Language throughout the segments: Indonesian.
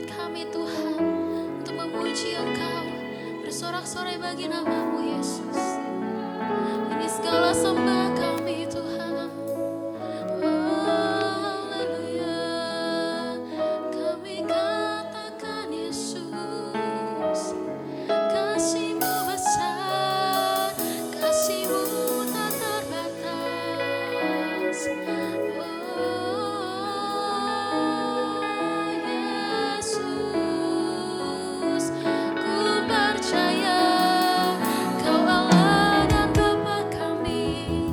kami Tuhan untuk memuji Engkau, bersorak-sorai bagi nama-Mu Yesus. Ini segala sembah kami Tuhan. Haleluya. Kami katakan Yesus, kasih-Mu besar, kasih-Mu tak terbatas. Yesus, ku percaya Kau Allah dan Bapa kami.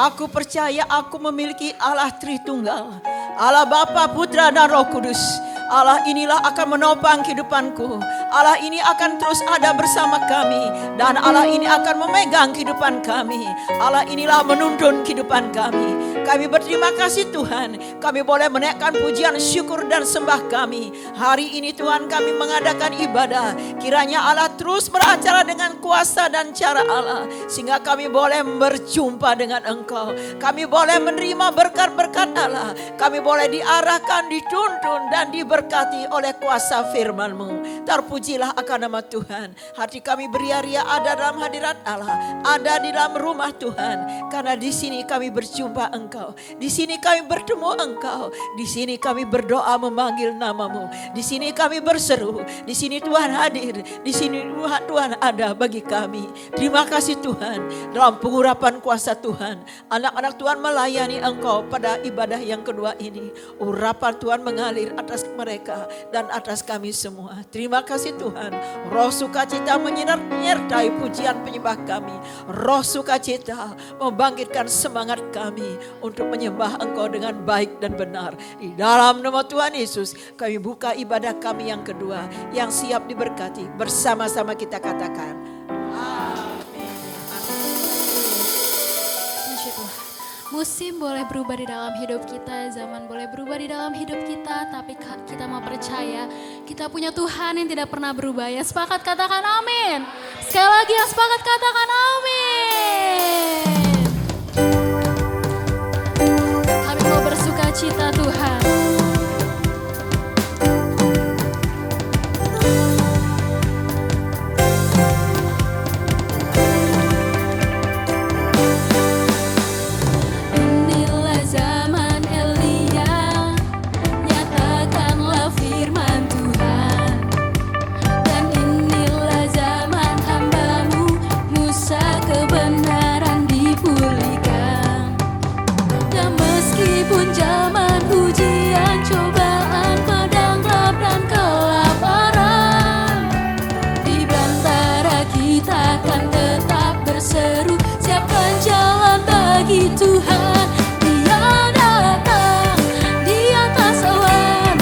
Aku percaya aku memiliki Allah Tritunggal, Allah Bapa, Putra dan Roh Kudus. Allah inilah akan menopang kehidupanku. Allah ini akan terus ada bersama kami. Dan Allah ini akan memegang kehidupan kami. Allah inilah menuntun kehidupan kami. Kami berterima kasih Tuhan. Kami boleh menaikkan pujian, syukur dan sembah kami. Hari ini Tuhan kami mengadakan ibadah. Kiranya Allah terus beracara dengan kuasa dan cara Allah. Sehingga kami boleh berjumpa dengan Engkau. Kami boleh menerima berkat-berkat Allah. Kami boleh diarahkan, dituntun dan diberkati oleh kuasa firman-Mu. Terpujilah akan nama Tuhan. Hati kami beria-ria ada dalam hadirat Allah. Ada di dalam rumah Tuhan. Karena di sini kami berjumpa Engkau. Di sini kami bertemu Engkau. Di sini kami berdoa memanggil nama-Mu. Di sini kami berseru. Di sini Tuhan hadir. Di sini Tuhan ada bagi kami. Terima kasih Tuhan. Dalam pengurapan kuasa Tuhan, anak-anak Tuhan melayani Engkau pada ibadah yang kedua ini. Urapan Tuhan mengalir atas mereka dan atas kami semua. Terima kasih Tuhan. Roh sukacita menyertai pujian penyembah kami. Roh sukacita membangkitkan semangat kami untuk menyembah Engkau dengan baik dan benar. Di dalam nama Tuhan Yesus, kami buka ibadah kami yang kedua, yang siap diberkati. Bersama-sama kita katakan, amin. Masya Tuhan. Musim boleh berubah di dalam hidup kita, zaman boleh berubah di dalam hidup kita, tapi kita mau percaya kita punya Tuhan yang tidak pernah berubah. Ya sepakat katakan amin. Sekali lagi yang sepakat katakan amin. Kami mau bersuka cita Tuhan. Tuhan, Dia datang di atas awan,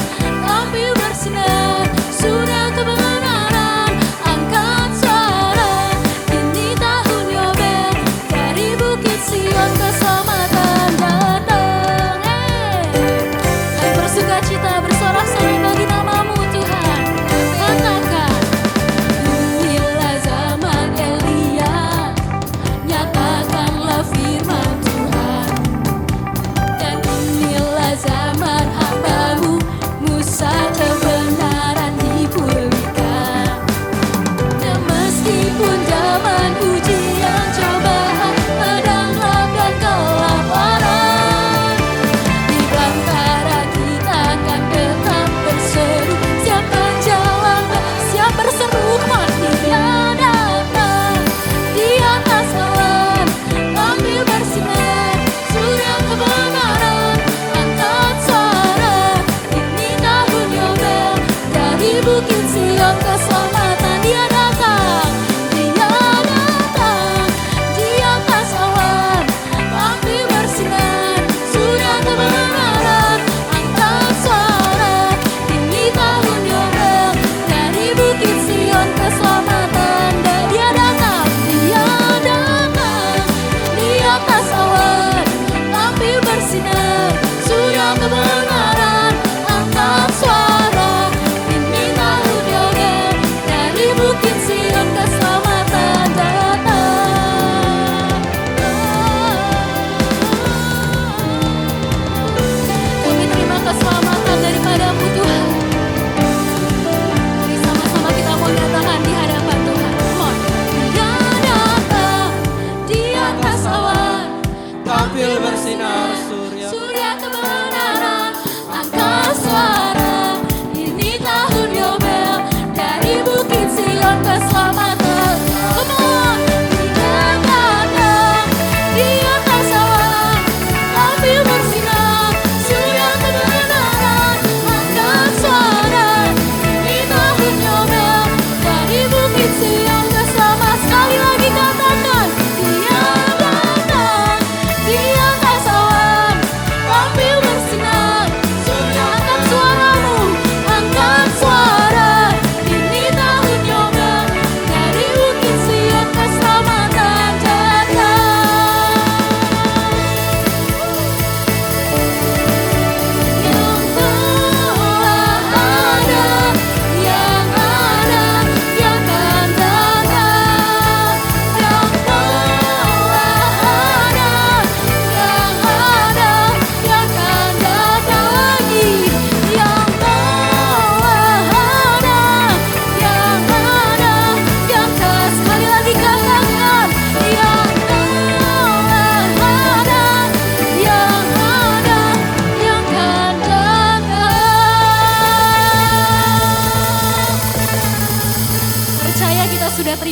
api bersinar, sudah kebenaran, angkat suara, ini tahun Yobel, dari Bukit Sion keselamatan datang. Kami bersuka cita bersorak-sorai bagi nama-Mu Tuhan. Katakan, inilah zaman Elia, nyatakanlah firman Tuhan.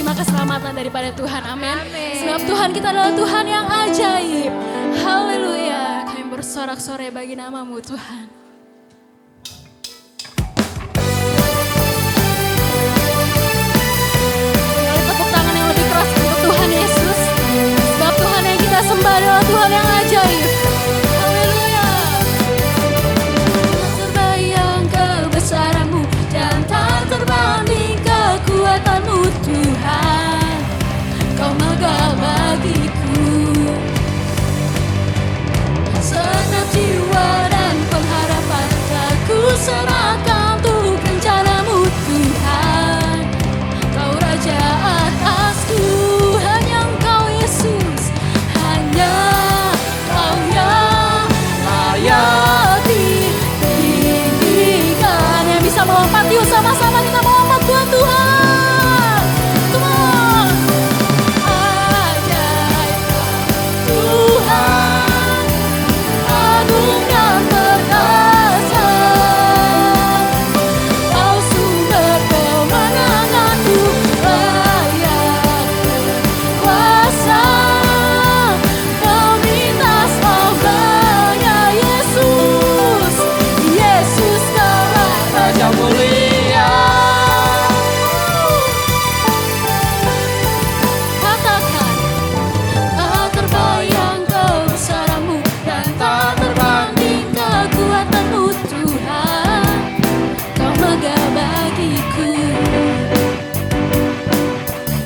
menerima keselamatan daripada Tuhan. Amin. Sebab Tuhan kita adalah Tuhan yang ajaib. Haleluya. Kami bersorak-sorai bagi nama-Mu Tuhan. Mari tepuk tangan yang lebih keras untuk Tuhan Yesus. Sebab Tuhan yang kita sembah adalah Tuhan yang ajaib. Haleluya. Tak terbayang kebesaran-Mu dan tak terbanding kekuatan-Mu Tuhan. Kau megah bagiku segenap jiwa dan pengharapan, tak ku serahkan untuk rencana-Mu Tuhan. Kau Raja atasku, hanya Engkau Yesus, hanya Kau yang layak ditinggikan. Yang bisa melompat, yuk sama-sama kita melompat buat Tuhan. Come on. Ajaib Tuhan, agung dan perkasa. Kau sumber kemenanganku, layak kuasa. Meminta selamanya Yesus, Yesus Kaulah Raja mulia. Katakan, tak terbayang kebesaran-Mu dan tak terbanding kekuatan-Mu Tuhan. Kau megah bagiku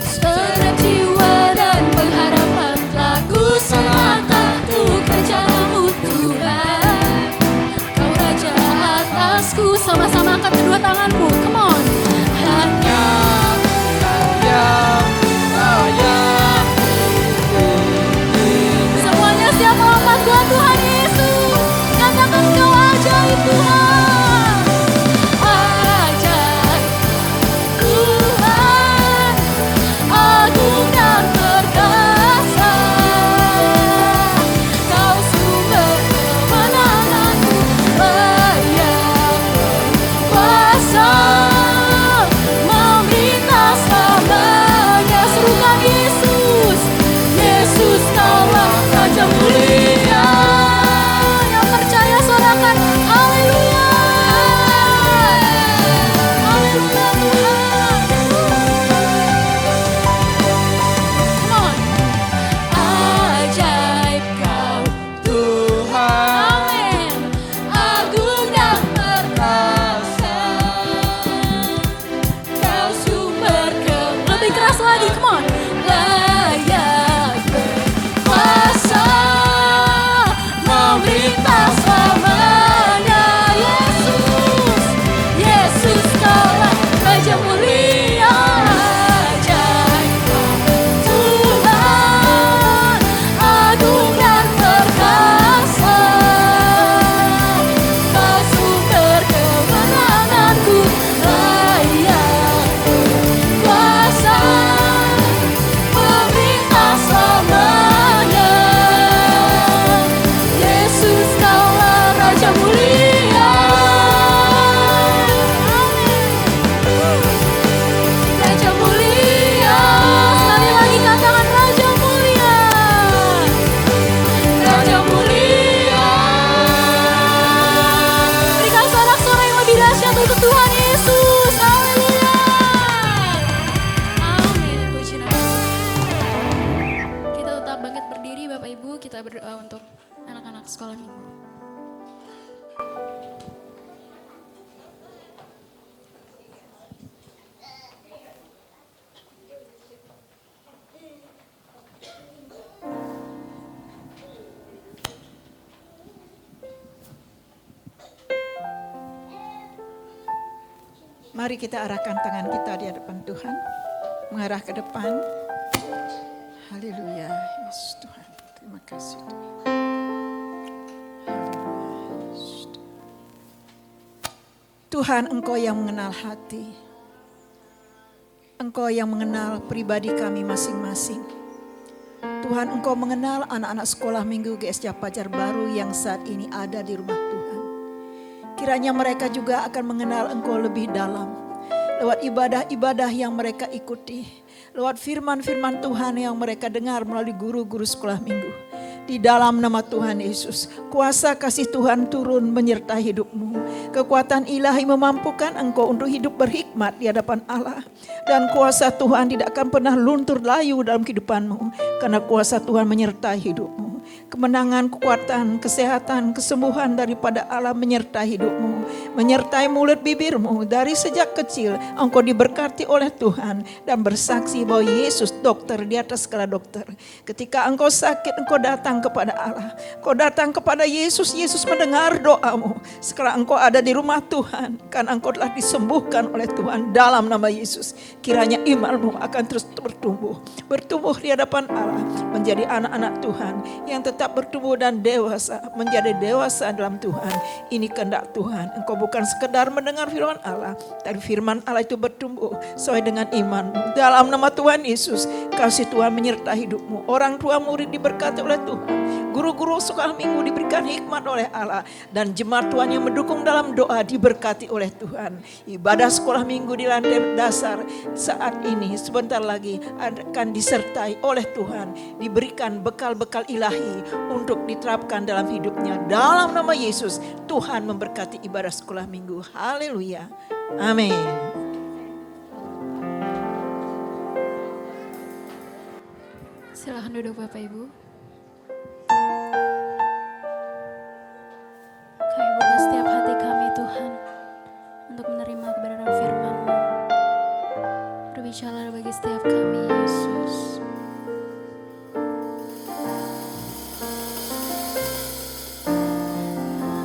segenap jiwa dan pengharapan, telah ku serahkan untuk rencana-Mu Tuhan. Kau Raja atasku, sama-sama angkat kedua tanganmu, come on. Hanya semuanya siap melompat buat Tuhan Yesus. Katakan Kau ajaib Tuhan. Ajaib Tuhan, agung dan perkasa. Kau sumber kemenanganku, layak kuasa. Meminta selamanya, serukan Yesus, Yesus Kaulah Raja mulia. Yang percaya sorakan haleluya. Haleluya Tuhan. Come on. Ajaib Kau Tuhan, amin. Agung dan perkasa. Kau sumber lebih keras lagi, come on. Layak kuasa, memerintah selamanya Yesus, Yesus Kaulah Raja mulia. Ajaib Tuhan, agung dan perkasa. Kau sumber kemenanganku, layak kuasa. Meminta selamanya Yesus Kaulah Raja mulia. Amin. Raja mulia, sekali lagi katakan Raja mulia. Raja mulia. Berikan sorak-sorai yang lebih dahsyat untuk Tuhan Yesus. Haleluya. Amin. Puji nama Tuhan. Kita tetap bangkit berdiri Bapak Ibu, kita berdoa untuk anak-anak sekolah minggu. Mari kita arahkan tangan kita di hadapan Tuhan. Mengarah ke depan. Haleluya. Yes Tuhan. Terima kasih Tuhan. Haleluya. Yes, Tuhan, Engkau yang mengenal hati. Engkau yang mengenal pribadi kami masing-masing. Tuhan, Engkau mengenal anak-anak sekolah minggu GSJ Pajar Baru yang saat ini ada di rumah Tuhan. Kiranya mereka juga akan mengenal Engkau lebih dalam lewat ibadah-ibadah yang mereka ikuti, lewat firman-firman Tuhan yang mereka dengar melalui guru-guru sekolah minggu. Di dalam nama Tuhan Yesus, kuasa kasih Tuhan turun menyertai hidupmu. Kekuatan ilahi memampukan engkau untuk hidup berhikmat di hadapan Allah. Dan kuasa Tuhan tidak akan pernah luntur layu dalam kehidupanmu, karena kuasa Tuhan menyertai hidupmu. Kemenangan, kekuatan, kesehatan, kesembuhan daripada Allah menyertai hidupmu, menyertai mulut bibirmu. Dari sejak kecil engkau diberkati oleh Tuhan dan bersaksi bahwa Yesus dokter di atas segala dokter. Ketika engkau sakit, engkau datang kepada Allah, engkau datang kepada Yesus. Yesus mendengar doamu. Sekarang engkau ada di rumah Tuhan, kan engkau telah disembuhkan oleh Tuhan dalam nama Yesus. Kiranya imanmu akan terus bertumbuh di hadapan Allah, menjadi anak-anak Tuhan yang tetap bertumbuh dan dewasa, menjadi dewasa dalam Tuhan. Ini kehendak Tuhan. Engkau bukan sekedar mendengar firman Allah, tapi firman Allah itu bertumbuh sesuai dengan imanmu. Dalam nama Tuhan Yesus, kasih Tuhan menyertai hidupmu. Orang tua murid diberkati oleh Tuhan. Guru-guru sekolah minggu diberikan hikmat oleh Allah. Dan jemaat Tuhan yang mendukung dalam doa diberkati oleh Tuhan. Ibadah sekolah minggu di lantai dasar saat ini sebentar lagi akan disertai oleh Tuhan. Diberikan bekal-bekal ilahi untuk diterapkan dalam hidupnya. Dalam nama Yesus, Tuhan memberkati ibadah sekolah minggu. Haleluya. Amin. Silakan duduk Bapak Ibu. Kami buka setiap hati kami Tuhan untuk menerima kebenaran firman-Mu. Berbicara bagi setiap kami Yesus.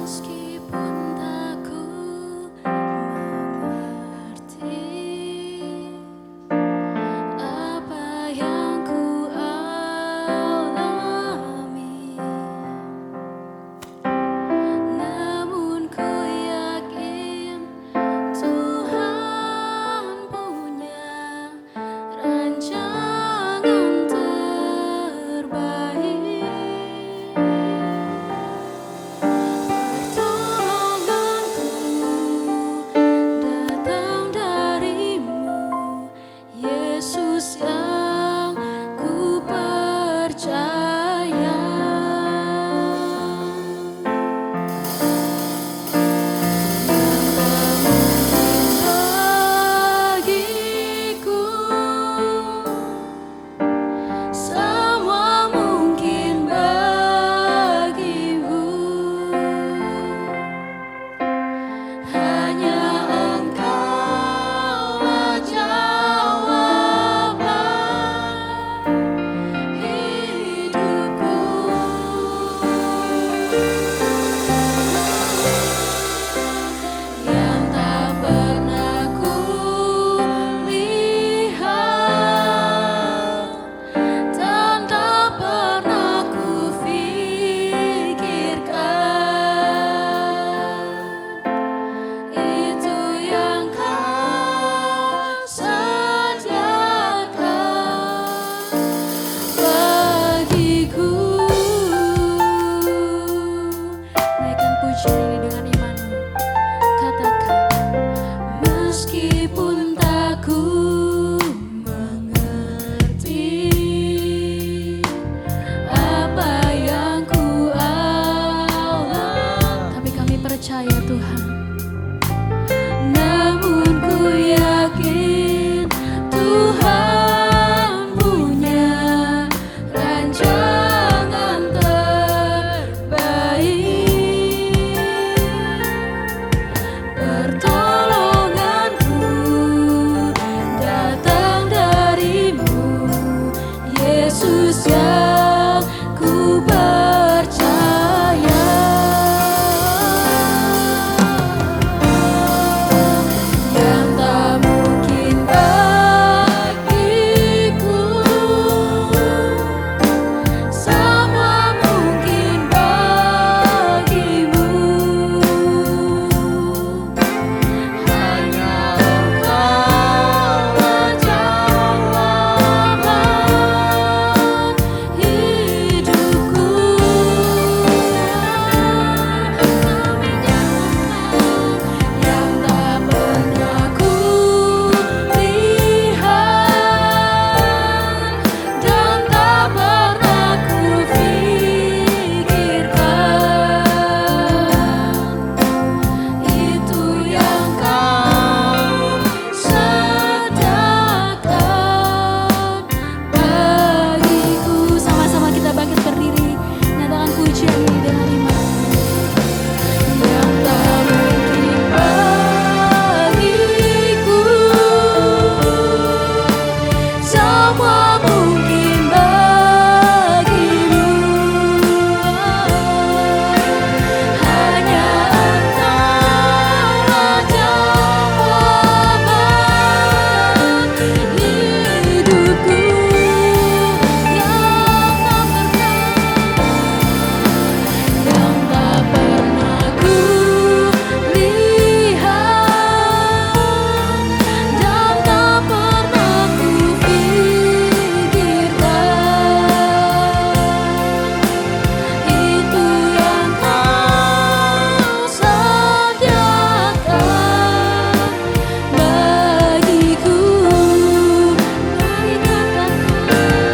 Meskipun tak ku mengerti apa yang ku alami, namun ku yakin Tuhan punya rancangan terbaik. Pertolonganku datang darimu, Yesus yang ku percaya. Bagiku semua mungkin bagimu, hanya Engkaulah jawaban hidupku. Yang tak pernah ku lihat dan tak pernah ku pikirkan, itu yang Kau sediakan bagiku. Naikkan pujian ini dengan imanmu. Katakan, meskipun tak ku mengerti apa yang ku alami, tapi kami percaya Tuhan. Namun ku yakin Tuhan punya rancangan terbaik. Pertolonganku datang darimu, Yesus yang ku percaya. Yang tak mungkin bagiku, semua mungkin bagimu, hanya Engkaulah jawaban hidupku. semua mungkin bagimu. Hanya Engkaulah jawaban hidupku yang tak pernah ku lihat dan tak pernah ku pikirkan. Itu yang Kau sediakan bagiku. Mari katakan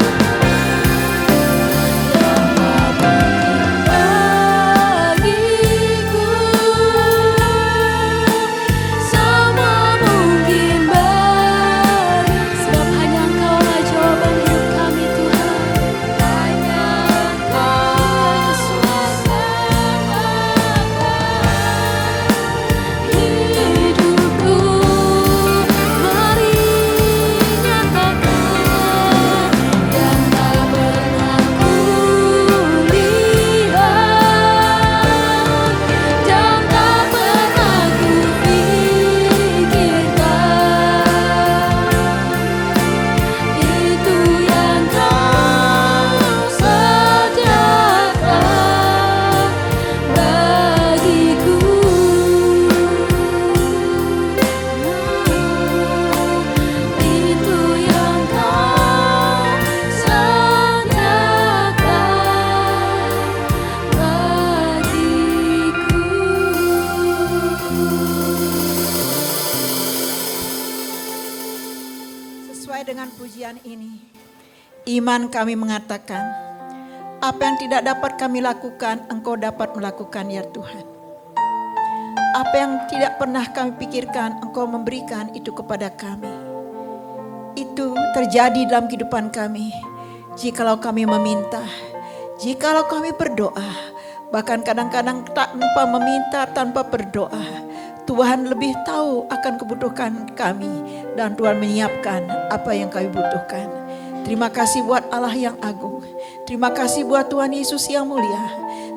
bagiku, semua mungkin bagi. Sebab hanya Engkaulah jawaban hidup kami Tuhan. Hanya Engkau suasana hidupku. Mari nyatakan yang tak pernah ku lihat dan tak pernah ku pikirkan. Itu yang Kau sediakan bagiku. Itu yang Kau sediakan bagiku. Sesuai dengan pujian ini, iman kami mengatakan, apa yang tidak dapat kami lakukan, Engkau dapat melakukan ya Tuhan. Apa yang tidak pernah kami pikirkan, Engkau memberikan itu kepada kami. Itu terjadi dalam kehidupan kami. Jikalau kami meminta, jikalau kami berdoa, bahkan kadang-kadang tanpa meminta, tanpa berdoa, Tuhan lebih tahu akan kebutuhan kami dan Tuhan menyiapkan apa yang kami butuhkan. Terima kasih buat Allah yang agung. Terima kasih buat Tuhan Yesus yang mulia.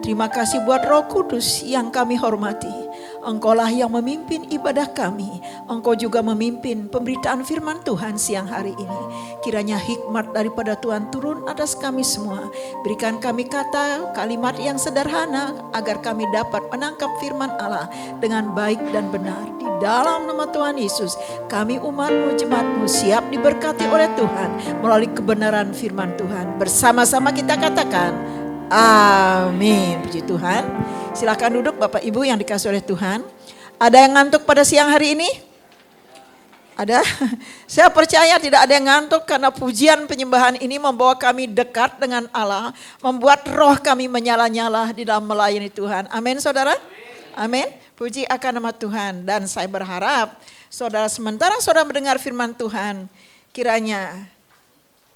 Terima kasih buat Roh Kudus yang kami hormati. Engkaulah yang memimpin ibadah kami. Engkau juga memimpin pemberitaan firman Tuhan siang hari ini. Kiranya hikmat daripada Tuhan turun atas kami semua. Berikan kami kata, kalimat yang sederhana agar kami dapat menangkap firman Allah dengan baik dan benar. Di dalam nama Tuhan Yesus, kami umat-Mu, jemaat-Mu siap diberkati oleh Tuhan melalui kebenaran firman Tuhan. Bersama-sama kita katakan, amin. Puji Tuhan. Silakan duduk Bapak Ibu yang dikasih oleh Tuhan. Ada yang ngantuk pada siang hari ini? Ada? Saya percaya tidak ada yang ngantuk karena pujian penyembahan ini membawa kami dekat dengan Allah. Membuat roh kami menyala-nyala di dalam melayani Tuhan. Amin saudara? Amin. Puji akan nama Tuhan. Dan saya berharap saudara sementara saudara mendengar firman Tuhan, kiranya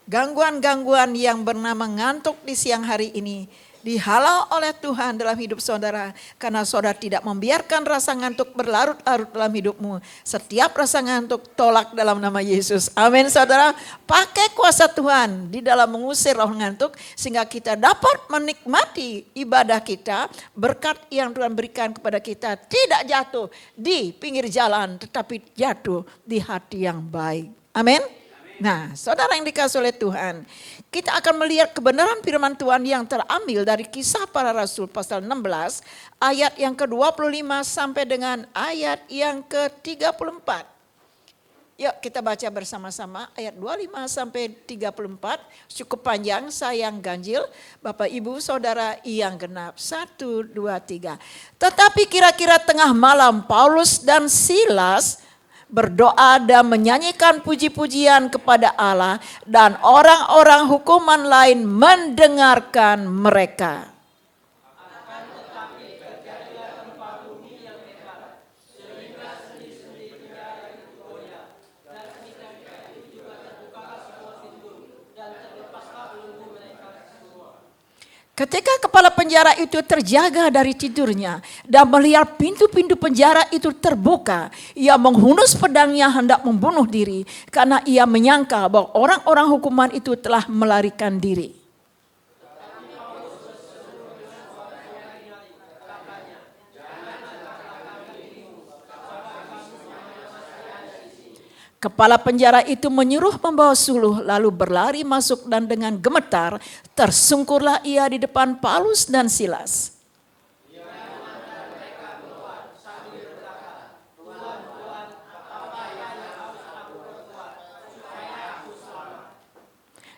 gangguan-gangguan yang bernama ngantuk di siang hari ini dihalau oleh Tuhan dalam hidup saudara. Karena saudara tidak membiarkan rasa ngantuk berlarut-larut dalam hidupmu. Setiap rasa ngantuk tolak dalam nama Yesus. Amin saudara. Pakai kuasa Tuhan di dalam mengusir roh ngantuk. Sehingga kita dapat menikmati ibadah kita. Berkat yang Tuhan berikan kepada kita tidak jatuh di pinggir jalan. Tetapi jatuh di hati yang baik. Amin. Nah, saudara yang dikasih oleh Tuhan, kita akan melihat kebenaran firman Tuhan yang terambil dari Kisah Para Rasul pasal 16 ayat yang ke-25 sampai dengan ayat yang ke-34. Yuk kita baca bersama-sama ayat 25 sampai 34, cukup panjang, saya yang ganjil, Bapak Ibu Saudara yang genap. 1, 2, 3. Tetapi kira-kira tengah malam Paulus dan Silas berdoa dan menyanyikan puji-pujian kepada Allah dan orang-orang hukuman lain mendengarkan mereka. Ketika kepala penjara itu terjaga dari tidurnya dan melihat pintu-pintu penjara itu terbuka, ia menghunus pedangnya hendak membunuh diri karena ia menyangka bahwa orang-orang hukuman itu telah melarikan diri. Kepala penjara itu menyuruh membawa suluh lalu berlari masuk dan dengan gemetar tersungkurlah ia di depan Paulus dan Silas.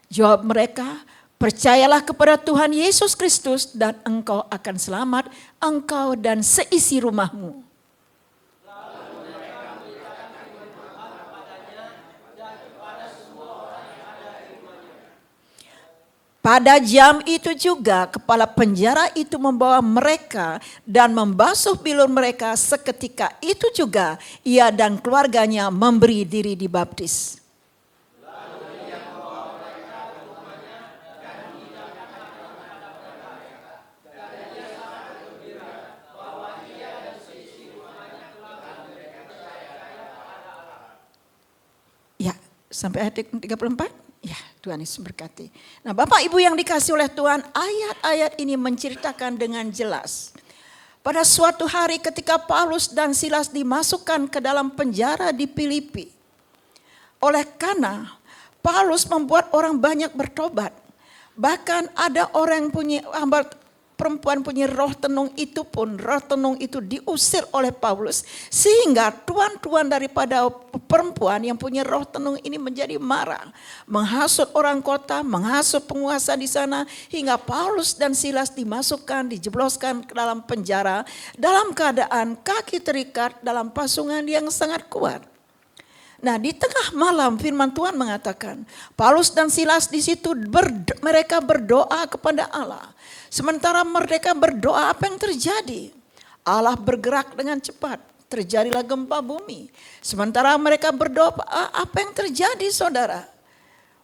Jawab mereka, percayalah kepada Tuhan Yesus Kristus dan engkau akan selamat, engkau dan seisi rumahmu. Pada jam itu juga kepala penjara itu membawa mereka dan membasuh bilur mereka. Seketika itu juga ia dan keluarganya memberi diri dibaptis. Ya, sampai ayat 34. Ya, Tuhan Yesus berkati. Nah, Bapak Ibu yang dikasih oleh Tuhan, ayat-ayat ini menceritakan dengan jelas. Pada suatu hari ketika Paulus dan Silas dimasukkan ke dalam penjara di Filipi. Oleh karena Paulus membuat orang banyak bertobat. Bahkan ada orang yang punya perempuan punya roh tenung itu pun, roh tenung itu diusir oleh Paulus. Sehingga tuan-tuan daripada perempuan yang punya roh tenung ini menjadi marah. Menghasut orang kota, menghasut penguasa di sana. Hingga Paulus dan Silas dimasukkan, dijebloskan ke dalam penjara. Dalam keadaan kaki terikat dalam pasungan yang sangat kuat. Nah, di tengah malam firman Tuhan mengatakan, Paulus dan Silas di situ mereka berdoa kepada Allah. Sementara mereka berdoa, apa yang terjadi? Allah bergerak dengan cepat, terjadilah gempa bumi. Sementara mereka berdoa, apa yang terjadi saudara?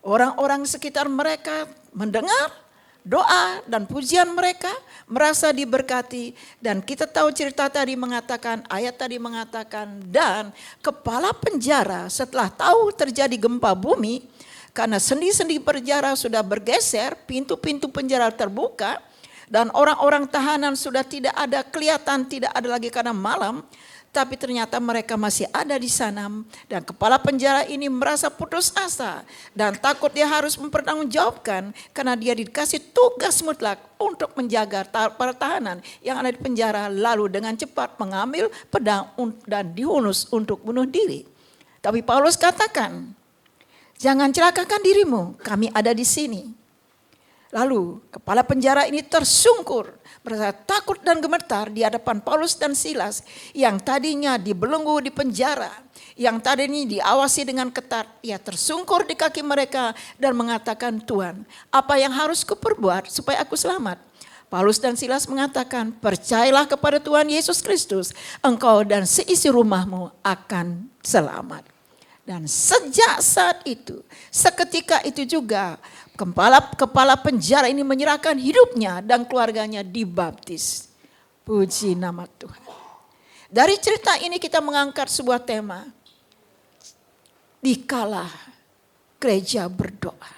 Orang-orang sekitar mereka mendengar doa dan pujian mereka, merasa diberkati. Dan kita tahu cerita tadi mengatakan, ayat tadi mengatakan, dan kepala penjara setelah tahu terjadi gempa bumi, karena sendi-sendi penjara sudah bergeser, pintu-pintu penjara terbuka, dan orang-orang tahanan sudah tidak ada kelihatan, tidak ada lagi karena malam, tapi ternyata mereka masih ada di sana. Dan kepala penjara ini merasa putus asa dan takut dia harus mempertanggungjawabkan karena dia dikasih tugas mutlak untuk menjaga para tahanan yang ada di penjara, lalu dengan cepat mengambil pedang dan dihunus untuk bunuh diri. Tapi Paulus katakan, jangan celakakan dirimu, kami ada di sini. Lalu kepala penjara ini tersungkur, merasa takut dan gemetar di hadapan Paulus dan Silas yang tadinya dibelenggu di penjara, yang tadinya diawasi dengan ketat. Ia tersungkur di kaki mereka dan mengatakan, Tuhan, apa yang harus kuperbuat supaya aku selamat? Paulus dan Silas mengatakan, percayalah kepada Tuhan Yesus Kristus, engkau dan seisi rumahmu akan selamat. Dan sejak saat itu, seketika itu juga kepala penjara ini menyerahkan hidupnya dan keluarganya dibaptis. Puji nama Tuhan. Dari cerita ini kita mengangkat sebuah tema. Dikala gereja berdoa.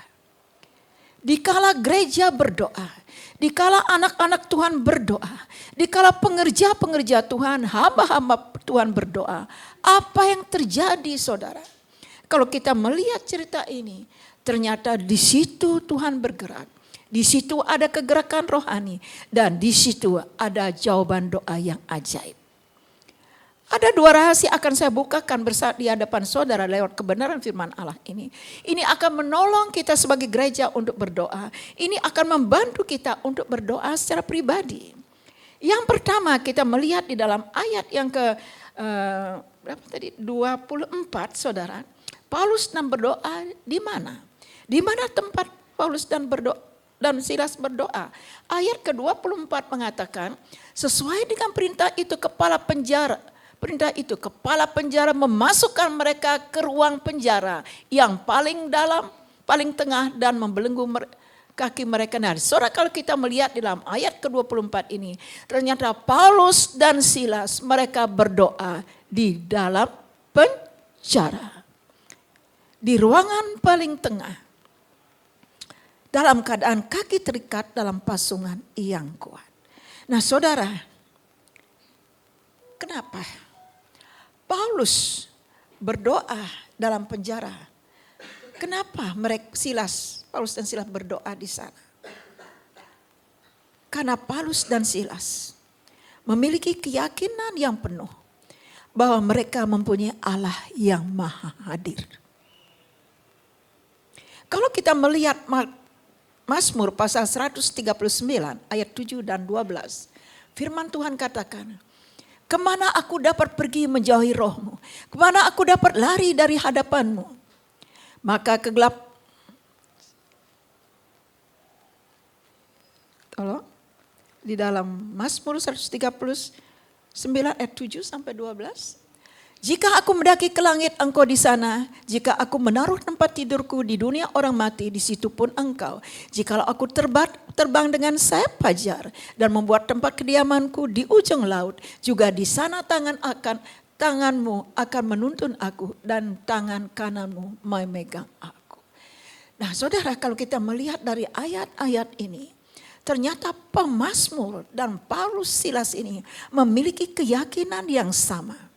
Dikala gereja berdoa. Dikala anak-anak Tuhan berdoa. Dikala pengerja-pengerja Tuhan, hamba-hamba Tuhan berdoa. Apa yang terjadi saudara? Kalau kita melihat cerita ini, ternyata di situ Tuhan bergerak. Di situ ada kegerakan rohani. Dan di situ ada jawaban doa yang ajaib. Ada dua rahasia akan saya bukakan di hadapan saudara lewat kebenaran firman Allah ini. Ini akan menolong kita sebagai gereja untuk berdoa. Ini akan membantu kita untuk berdoa secara pribadi. Yang pertama kita melihat di dalam ayat yang ke 24 saudara. Paulus dan berdoa di mana? Di mana tempat Paulus dan Silas berdoa? Ayat ke-24 mengatakan, sesuai dengan perintah itu kepala penjara memasukkan mereka ke ruang penjara yang paling dalam, paling tengah dan membelenggu kaki mereka. Nah, saudara, kalau kita melihat di dalam ayat ke-24 ini, ternyata Paulus dan Silas mereka berdoa di dalam penjara. Di ruangan paling tengah. Dalam keadaan kaki terikat dalam pasungan yang kuat. Nah, saudara, kenapa Paulus berdoa dalam penjara? Kenapa Paulus dan Silas berdoa di sana? Karena Paulus dan Silas memiliki keyakinan yang penuh bahwa mereka mempunyai Allah yang maha hadir. Kalau kita melihat Mazmur pasal 139 ayat 7 dan 12. Firman Tuhan katakan, kemana aku dapat pergi menjauhi rohmu? Kemana aku dapat lari dari hadapanmu? Maka di dalam Mazmur 139 ayat 7 sampai 12. Jika aku mendaki ke langit, engkau di sana. Jika aku menaruh tempat tidurku di dunia orang mati, di situ pun engkau. Jikalau aku terbang dengan sayap fajar dan membuat tempat kediamanku di ujung laut, juga di sana tanganmu akan menuntun aku dan tangan kananmu memegang aku. Nah, saudara, kalau kita melihat dari ayat-ayat ini, ternyata pemazmur dan Paulus Silas ini memiliki keyakinan yang sama.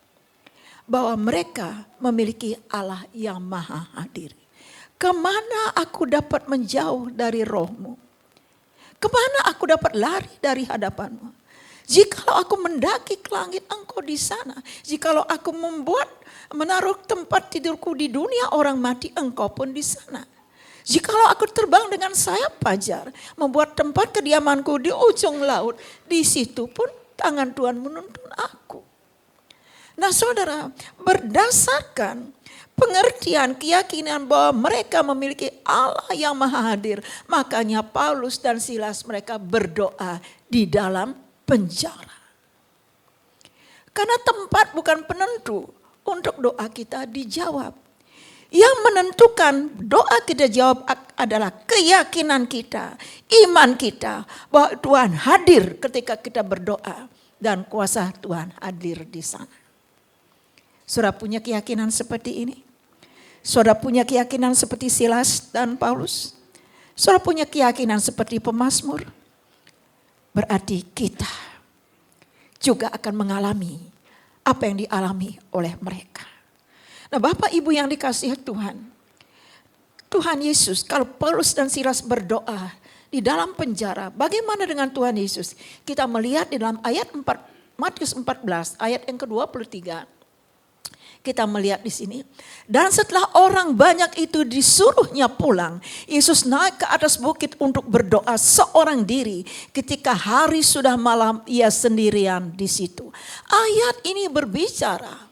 Bahwa mereka memiliki Allah yang maha hadir. Kemana aku dapat menjauh dari rohmu? Kemana aku dapat lari dari hadapanmu? Jikalau aku mendaki ke langit, engkau di sana. Jikalau aku menaruh tempat tidurku di dunia orang mati, engkau pun di sana. Jikalau aku terbang dengan sayap fajar, membuat tempat kediamanku di ujung laut, di situ pun tangan Tuhan menuntun aku. Nah, saudara, berdasarkan pengertian keyakinan bahwa mereka memiliki Allah yang maha hadir, makanya Paulus dan Silas mereka berdoa di dalam penjara. Karena tempat bukan penentu untuk doa kita dijawab. Yang menentukan doa kita jawab adalah keyakinan kita, iman kita bahwa Tuhan hadir ketika kita berdoa dan kuasa Tuhan hadir di sana. Saudara punya keyakinan seperti ini? Saudara punya keyakinan seperti Silas dan Paulus? Saudara punya keyakinan seperti pemazmur? Berarti kita juga akan mengalami apa yang dialami oleh mereka. Nah, Bapak Ibu yang dikasihi Tuhan, Tuhan Yesus, kalau Paulus dan Silas berdoa di dalam penjara, bagaimana dengan Tuhan Yesus? Kita melihat di dalam ayat 4, Matius 14 ayat yang ke-23. Kita melihat di sini. Dan setelah orang banyak itu disuruhnya pulang, Yesus naik ke atas bukit untuk berdoa seorang diri. Ketika hari sudah malam, ia sendirian di situ. Ayat ini berbicara,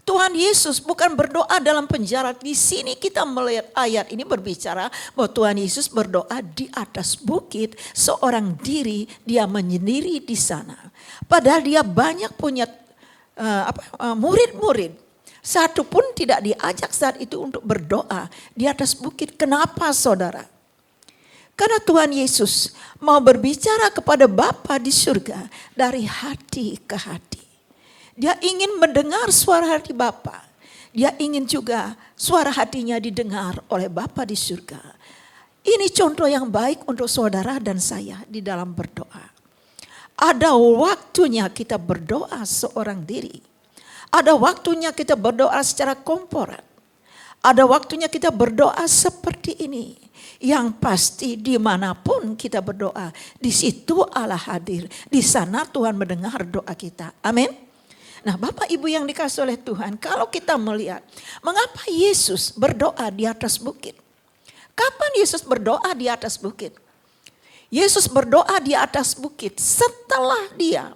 Tuhan Yesus bukan berdoa dalam penjara. Di sini kita melihat ayat ini berbicara bahwa Tuhan Yesus berdoa di atas bukit seorang diri, dia menyendiri di sana. Padahal dia banyak punya murid-murid. Satu pun tidak diajak saat itu untuk berdoa di atas bukit. Kenapa, saudara? Karena Tuhan Yesus mau berbicara kepada Bapa di surga dari hati ke hati. Dia ingin mendengar suara hati Bapa. Dia ingin juga suara hatinya didengar oleh Bapa di surga. Ini contoh yang baik untuk saudara dan saya di dalam berdoa. Ada waktunya kita berdoa seorang diri. Ada waktunya kita berdoa secara korporat. Ada waktunya kita berdoa seperti ini. Yang pasti dimanapun kita berdoa, di situ Allah hadir. Di sana Tuhan mendengar doa kita. Amin. Nah, Bapak Ibu yang dikasih oleh Tuhan, kalau kita melihat mengapa Yesus berdoa di atas bukit. Kapan Yesus berdoa di atas bukit? Yesus berdoa di atas bukit setelah dia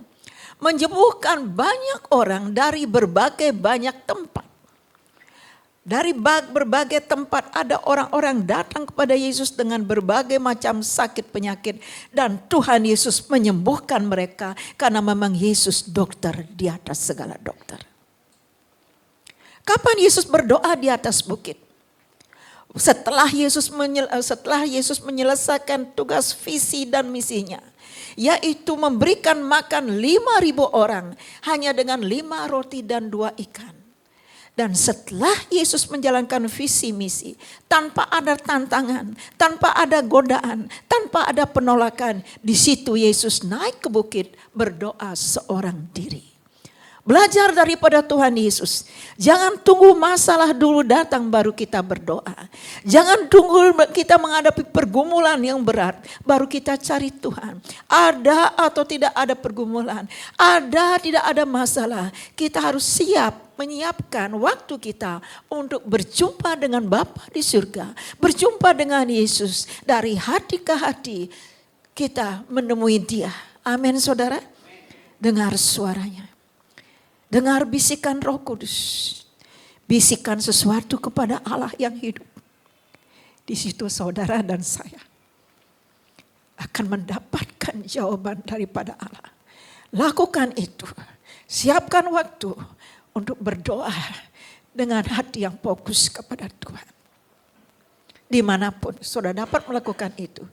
menyembuhkan banyak orang dari berbagai banyak tempat. Dari berbagai tempat ada orang-orang datang kepada Yesus dengan berbagai macam sakit penyakit. Dan Tuhan Yesus menyembuhkan mereka karena memang Yesus dokter di atas segala dokter. Kapan Yesus berdoa di atas bukit? Setelah Yesus menyelesaikan tugas visi dan misinya, yaitu memberikan makan 5.000 orang hanya dengan 5 roti dan 2 ikan. Dan setelah Yesus menjalankan visi misi tanpa ada tantangan, tanpa ada godaan, tanpa ada penolakan, di situ Yesus naik ke bukit berdoa seorang diri. Belajar daripada Tuhan Yesus. Jangan tunggu masalah dulu datang baru kita berdoa. Jangan tunggu kita menghadapi pergumulan yang berat baru kita cari Tuhan. Ada atau tidak ada pergumulan, ada tidak ada masalah, kita harus siap menyiapkan waktu kita untuk berjumpa dengan Bapa di surga. Berjumpa dengan Yesus, dari hati ke hati kita menemui Dia. Amin saudara. Dengar suaranya. Dengar bisikan Roh Kudus. Bisikan sesuatu kepada Allah yang hidup. Di situ saudara dan saya akan mendapatkan jawaban daripada Allah. Lakukan itu. Siapkan waktu untuk berdoa dengan hati yang fokus kepada Tuhan. Dimanapun saudara dapat melakukan itu.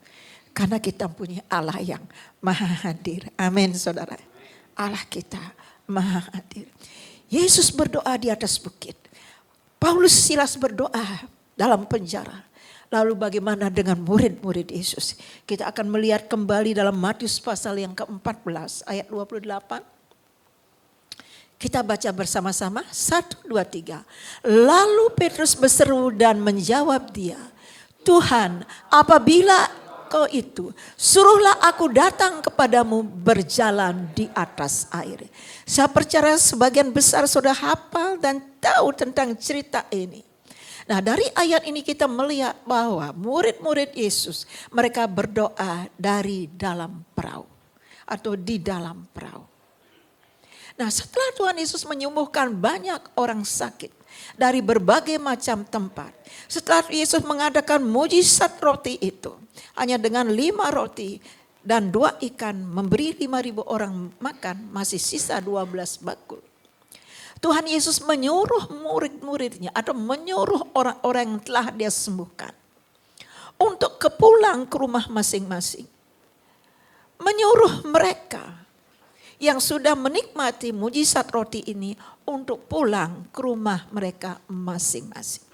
Karena kita punya Allah yang maha hadir. Amin saudara. Allah kita maha hadir. Yesus berdoa di atas bukit. Paulus Silas berdoa dalam penjara. Lalu bagaimana dengan murid-murid Yesus? Kita akan melihat kembali dalam Matius pasal yang ke-14 ayat 28. Kita baca bersama-sama. 1, 2, 3. Lalu Petrus berseru dan menjawab dia, Tuhan, apabila Kau itu, suruhlah aku datang kepadamu berjalan di atas air. Saya percaya sebagian besar sudah hafal dan tahu tentang cerita ini. Nah, dari ayat ini kita melihat bahwa murid-murid Yesus, mereka berdoa dari dalam perahu atau di dalam perahu. Nah, setelah Tuhan Yesus menyembuhkan banyak orang sakit dari berbagai macam tempat. Setelah Yesus mengadakan mujizat roti itu, hanya dengan 5 roti dan 2 ikan memberi 5.000 orang makan, masih sisa 12 bakul. Tuhan Yesus menyuruh murid-muridnya atau menyuruh orang-orang yang telah Dia sembuhkan untuk pulang ke rumah masing-masing. Menyuruh mereka yang sudah menikmati mujizat roti ini untuk pulang ke rumah mereka masing-masing.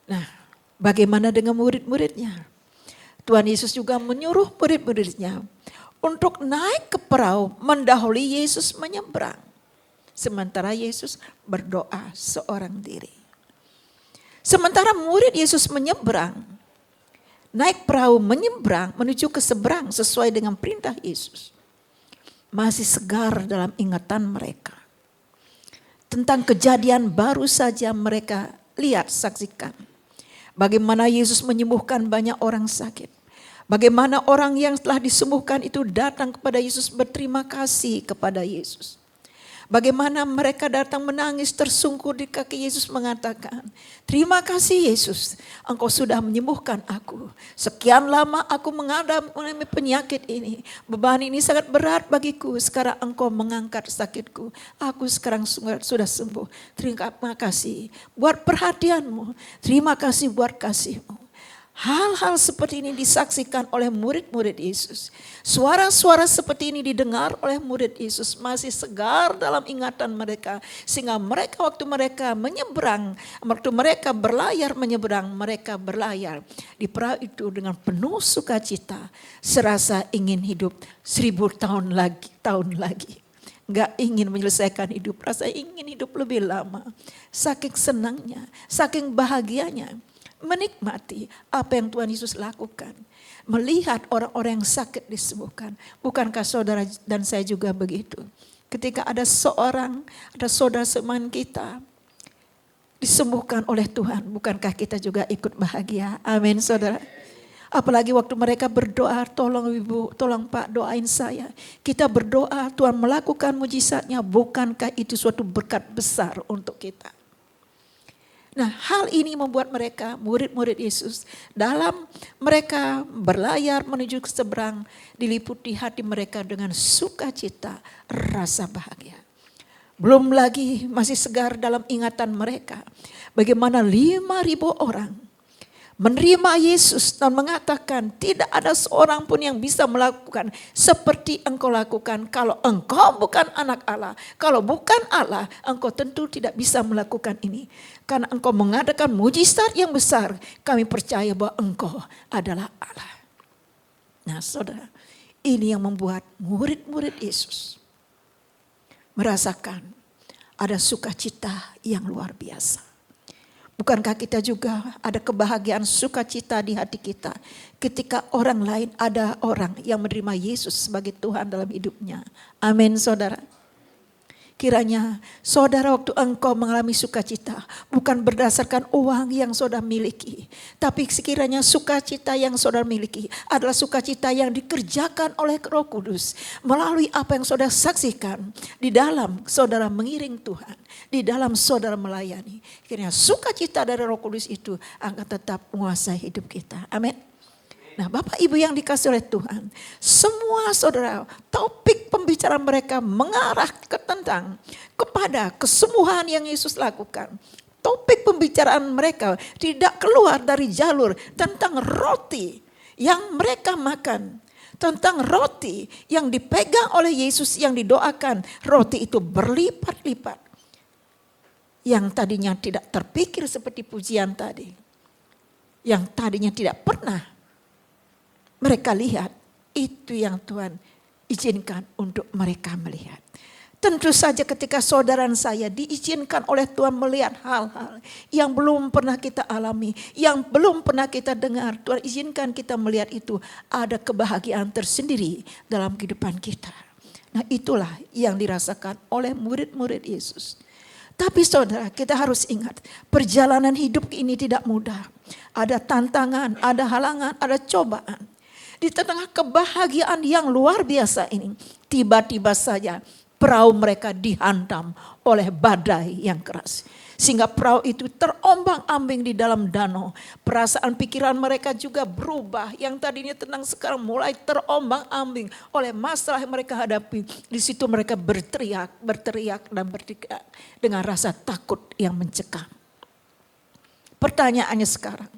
Nah, bagaimana dengan murid-muridnya? Tuhan Yesus juga menyuruh murid-muridnya untuk naik ke perahu mendahului Yesus menyeberang. Sementara Yesus berdoa seorang diri. Sementara murid Yesus menyeberang, naik perahu menyeberang menuju ke seberang sesuai dengan perintah Yesus. Masih segar dalam ingatan mereka. Tentang kejadian baru saja mereka lihat, saksikan. Bagaimana Yesus menyembuhkan banyak orang sakit. Bagaimana orang yang telah disembuhkan itu datang kepada Yesus berterima kasih kepada Yesus. Bagaimana mereka datang menangis tersungkur di kaki Yesus mengatakan, terima kasih Yesus, Engkau sudah menyembuhkan aku. Sekian lama aku mengalami penyakit ini. Beban ini sangat berat bagiku. Sekarang Engkau mengangkat sakitku. Aku sekarang sudah sembuh. Terima kasih buat perhatianmu. Terima kasih buat kasihmu. Hal-hal seperti ini disaksikan oleh murid-murid Yesus. Suara-suara seperti ini didengar oleh murid Yesus, masih segar dalam ingatan mereka. Sehingga mereka waktu mereka menyeberang, waktu mereka berlayar menyeberang, mereka berlayar di perahu itu dengan penuh sukacita. Serasa ingin hidup 1000 tahun lagi. Gak ingin menyelesaikan hidup, rasa ingin hidup lebih lama. Saking senangnya, saking bahagianya. Menikmati apa yang Tuhan Yesus lakukan. Melihat orang-orang yang sakit disembuhkan. Bukankah saudara dan saya juga begitu? Ketika ada saudara seman kita disembuhkan oleh Tuhan. Bukankah kita juga ikut bahagia? Amin saudara. Apalagi waktu mereka berdoa, tolong ibu, tolong pak doain saya. Kita berdoa Tuhan melakukan mujizatnya. Bukankah itu suatu berkat besar untuk kita? Nah, hal ini membuat mereka, murid-murid Yesus, dalam mereka berlayar menuju ke seberang, diliputi hati mereka dengan sukacita, rasa bahagia. Belum lagi masih segar dalam ingatan mereka. Bagaimana 5.000 orang menerima Yesus dan mengatakan tidak ada seorang pun yang bisa melakukan seperti engkau lakukan. Kalau engkau bukan anak Allah, kalau bukan Allah, engkau tentu tidak bisa melakukan ini. Karena engkau mengadakan mujizat yang besar, kami percaya bahwa engkau adalah Allah. Nah saudara, ini yang membuat murid-murid Yesus merasakan ada sukacita yang luar biasa. Bukankah kita juga ada kebahagiaan sukacita di hati kita ketika orang lain, ada orang yang menerima Yesus sebagai Tuhan dalam hidupnya. Amin saudara. Kiranya saudara waktu engkau mengalami sukacita bukan berdasarkan uang yang saudara miliki. Tapi sekiranya sukacita yang saudara miliki adalah sukacita yang dikerjakan oleh Roh Kudus. Melalui apa yang saudara saksikan di dalam saudara mengiring Tuhan. Di dalam saudara melayani. Kiranya sukacita dari Roh Kudus itu akan tetap menguasai hidup kita. Amin. Nah Bapak Ibu yang dikasih oleh Tuhan, semua saudara topik pembicaraan mereka mengarah kepada kesembuhan yang Yesus lakukan. Topik pembicaraan mereka tidak keluar dari jalur tentang roti yang mereka makan. Tentang roti yang dipegang oleh Yesus yang didoakan. Roti itu berlipat-lipat. Yang tadinya tidak terpikir seperti pujian tadi. Yang tadinya tidak pernah mereka lihat, itu yang Tuhan izinkan untuk mereka melihat. Tentu saja ketika saudara saya diizinkan oleh Tuhan melihat hal-hal yang belum pernah kita alami, yang belum pernah kita dengar. Tuhan izinkan kita melihat itu, ada kebahagiaan tersendiri dalam kehidupan kita. Nah itulah yang dirasakan oleh murid-murid Yesus. Tapi saudara, kita harus ingat, perjalanan hidup ini tidak mudah. Ada tantangan, ada halangan, ada cobaan. Di tengah kebahagiaan yang luar biasa ini, tiba-tiba saja perahu mereka dihantam oleh badai yang keras. Sehingga perahu itu terombang-ambing di dalam danau. Perasaan pikiran mereka juga berubah. Yang tadinya tenang sekarang mulai terombang-ambing oleh masalah yang mereka hadapi. Di situ mereka berteriak dan berteriak dengan rasa takut yang mencekam. Pertanyaannya sekarang,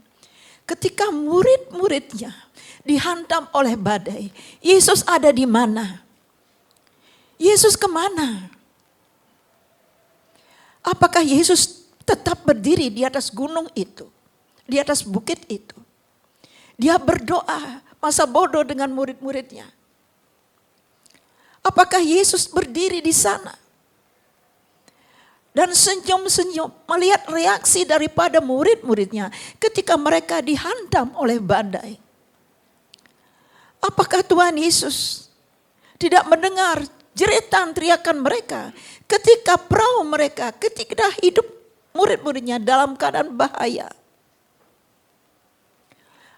ketika murid-muridnya dihantam oleh badai, Yesus ada di mana? Yesus kemana? Apakah Yesus tetap berdiri di atas gunung itu? Di atas bukit itu? Dia berdoa masa bodoh dengan murid-muridnya. Apakah Yesus berdiri di sana? Dan senyum-senyum melihat reaksi daripada murid-muridnya ketika mereka dihantam oleh badai. Apakah Tuhan Yesus tidak mendengar jeritan teriakan mereka ketika perahu mereka, ketika hidup murid-muridnya dalam keadaan bahaya?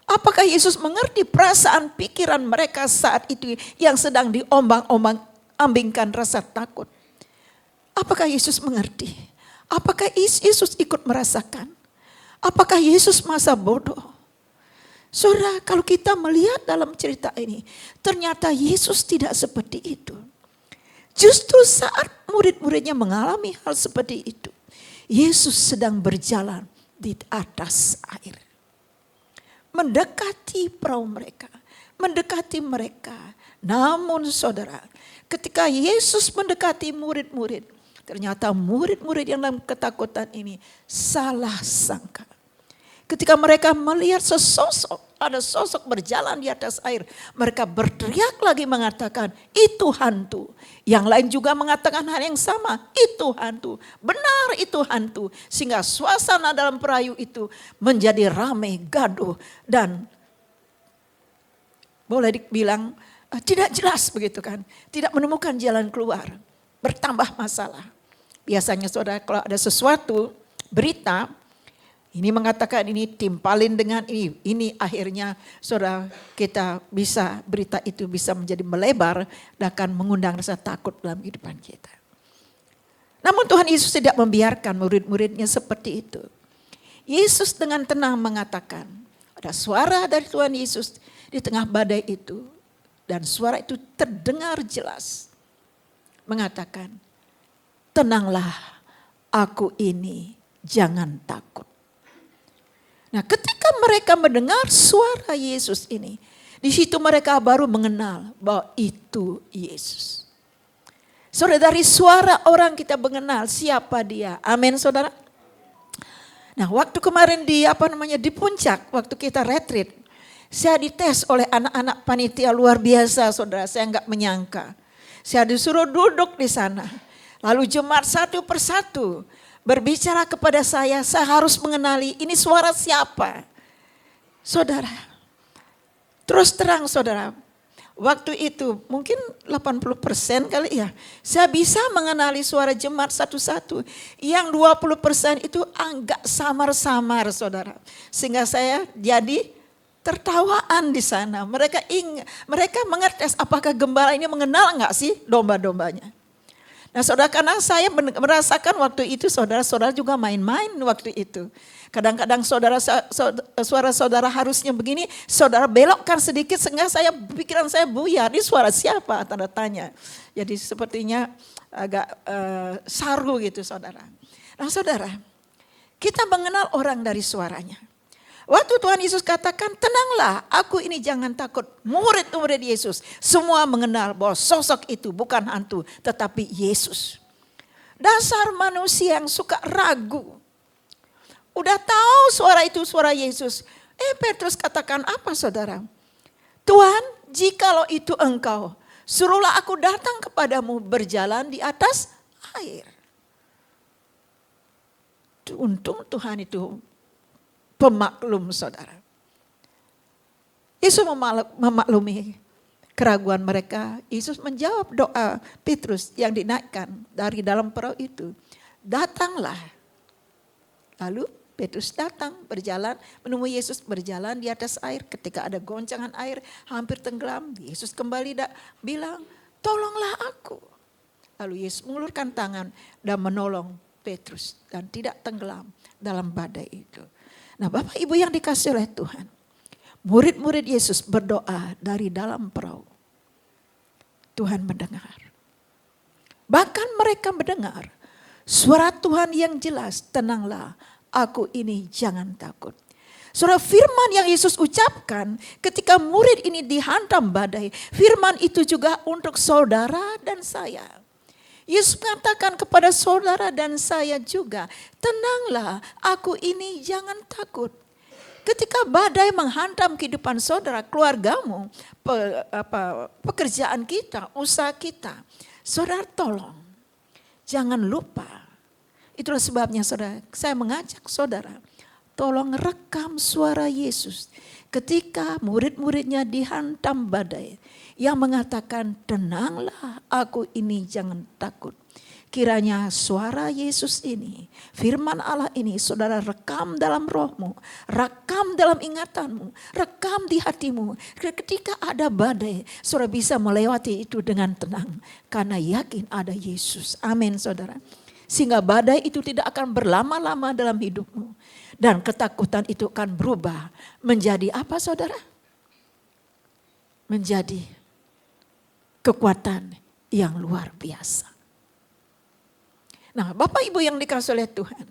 Apakah Yesus mengerti perasaan pikiran mereka saat itu yang sedang diombang-ambingkan rasa takut? Apakah Yesus mengerti? Apakah Yesus ikut merasakan? Apakah Yesus masa bodoh? Saudara, kalau kita melihat dalam cerita ini, ternyata Yesus tidak seperti itu. Justru saat murid-muridnya mengalami hal seperti itu, Yesus sedang berjalan di atas air. Mendekati perahu mereka, mendekati mereka. Namun saudara, ketika Yesus mendekati murid-murid, ternyata murid-murid yang dalam ketakutan ini salah sangka. Ketika mereka melihat ada sosok berjalan di atas air, mereka berteriak lagi mengatakan, itu hantu. Yang lain juga mengatakan hal yang sama, itu hantu. Benar itu hantu. Sehingga suasana dalam perahu itu menjadi ramai, gaduh, dan boleh dibilang tidak jelas begitu kan. Tidak menemukan jalan keluar, bertambah masalah. Biasanya saudara kalau ada sesuatu, berita, ini mengatakan ini timpalin dengan ini akhirnya saudara kita bisa berita itu bisa menjadi melebar dan akan mengundang rasa takut dalam kehidupan kita. Namun Tuhan Yesus tidak membiarkan murid-muridnya seperti itu. Yesus dengan tenang mengatakan, ada suara dari Tuhan Yesus di tengah badai itu dan suara itu terdengar jelas mengatakan, tenanglah, aku ini jangan takut. Nah, ketika mereka mendengar suara Yesus ini, di situ mereka baru mengenal bahwa itu Yesus. Saudara, dari suara orang kita mengenal siapa dia. Amin, saudara. Nah, waktu kemarin di puncak, waktu kita retreat, saya dites oleh anak-anak panitia luar biasa, saudara. Saya enggak menyangka. Saya disuruh duduk di sana. Lalu jemaat satu persatu berbicara kepada saya harus mengenali ini suara siapa. Saudara, terus terang saudara, waktu itu mungkin 80% kali ya, saya bisa mengenali suara jemaat satu-satu. Yang 20% itu agak samar-samar saudara. Sehingga saya jadi tertawaan di sana. Mereka mengetes apakah gembala ini mengenal enggak sih domba-dombanya. Nah saudara, karena saya merasakan waktu itu saudara-saudara juga main-main waktu itu. Kadang-kadang suara saudara harusnya begini, saudara belokkan sedikit sehingga pikiran saya buyar. Ini suara siapa? Tanda tanya. Jadi sepertinya agak saru gitu saudara. Nah saudara, kita mengenal orang dari suaranya. Waktu Tuhan Yesus katakan, tenanglah, aku ini jangan takut. Murid-murid Yesus semua mengenal bahwa sosok itu bukan hantu, tetapi Yesus. Dasar manusia yang suka ragu. Udah tahu suara itu suara Yesus. Petrus katakan apa saudara? Tuhan, jikalau itu engkau, suruhlah aku datang kepadamu berjalan di atas air. Untung Tuhan itu pemaklum saudara. Yesus memaklumi keraguan mereka. Yesus menjawab doa Petrus yang dinaikkan dari dalam perahu itu. Datanglah. Lalu Petrus datang berjalan menemui Yesus berjalan di atas air. Ketika ada goncangan air hampir tenggelam. Yesus kembali bilang, tolonglah aku. Lalu Yesus mengulurkan tangan dan menolong Petrus. Dan tidak tenggelam dalam badai itu. Nah Bapak Ibu yang dikasihi oleh Tuhan. Murid-murid Yesus berdoa dari dalam perahu. Tuhan mendengar. Bahkan mereka mendengar suara Tuhan yang jelas, tenanglah, aku ini jangan takut. Surah firman yang Yesus ucapkan ketika murid ini dihantam badai. Firman itu juga untuk saudara dan saya. Yesus mengatakan kepada saudara dan saya juga, tenanglah, aku ini jangan takut. Ketika badai menghantam kehidupan saudara, keluargamu, pekerjaan kita, usaha kita, saudara tolong, jangan lupa. Itulah sebabnya saudara, saya mengajak saudara, tolong rekam suara Yesus ketika murid-muridnya dihantam badai. Yang mengatakan, tenanglah, aku ini jangan takut. Kiranya suara Yesus ini, firman Allah ini, saudara rekam dalam rohmu, rekam dalam ingatanmu, rekam di hatimu. Ketika ada badai, saudara bisa melewati itu dengan tenang. Karena yakin ada Yesus. Amin saudara. Sehingga badai itu tidak akan berlama-lama dalam hidupmu. Dan ketakutan itu akan berubah menjadi apa saudara? Menjadi kekuatan yang luar biasa. Nah Bapak Ibu yang dikasihi oleh Tuhan.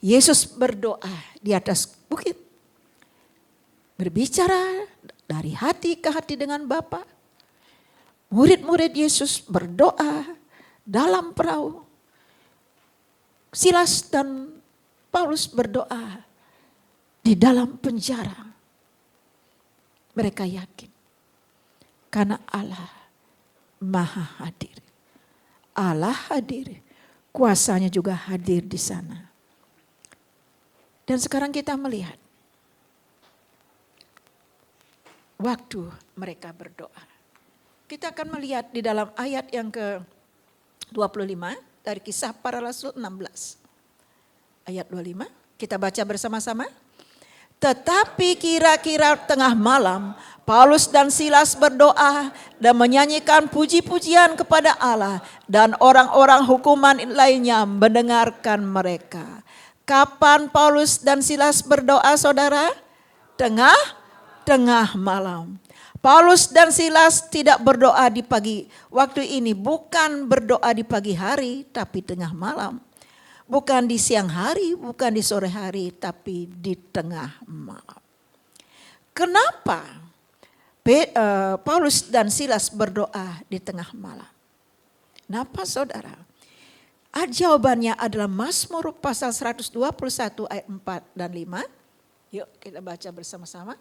Yesus berdoa di atas bukit. Berbicara dari hati ke hati dengan Bapa. Murid-murid Yesus berdoa dalam perahu. Silas dan Paulus berdoa di dalam penjara. Mereka yakin. Karena Allah Maha hadir. Allah hadir. Kuasanya juga hadir di sana. Dan sekarang kita melihat. Waktu mereka berdoa. Kita akan melihat di dalam ayat yang ke-25. Dari Kisah Para Rasul 16. Ayat 25. Kita baca bersama-sama. Tetapi kira-kira tengah malam, Paulus dan Silas berdoa dan menyanyikan puji-pujian kepada Allah. Dan orang-orang hukuman lainnya mendengarkan mereka. Kapan Paulus dan Silas berdoa saudara? Tengah malam. Paulus dan Silas tidak berdoa di pagi waktu ini, bukan berdoa di pagi hari tapi tengah malam. Bukan di siang hari, bukan di sore hari, tapi di tengah malam. Kenapa Paulus dan Silas berdoa di tengah malam? Kenapa saudara? Jawabannya adalah Mazmur pasal 121 ayat 4 dan 5. Yuk kita baca bersama-sama.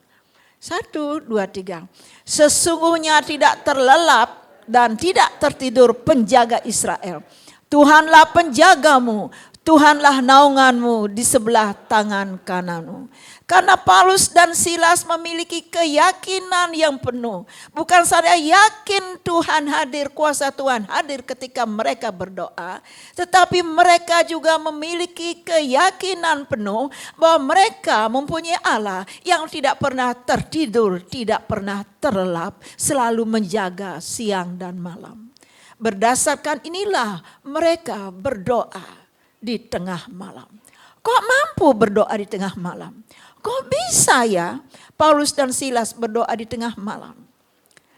1, 2, 3. Sesungguhnya tidak terlelap dan tidak tertidur penjaga Israel. Tuhanlah penjagamu, Tuhanlah naunganmu di sebelah tangan kananmu. Karena Paulus dan Silas memiliki keyakinan yang penuh. Bukan saja yakin Tuhan hadir, kuasa Tuhan hadir ketika mereka berdoa. Tetapi mereka juga memiliki keyakinan penuh bahwa mereka mempunyai Allah yang tidak pernah tertidur, tidak pernah terlelap, selalu menjaga siang dan malam. Berdasarkan inilah mereka berdoa di tengah malam. Kok mampu berdoa di tengah malam? Kok bisa ya Paulus dan Silas berdoa di tengah malam?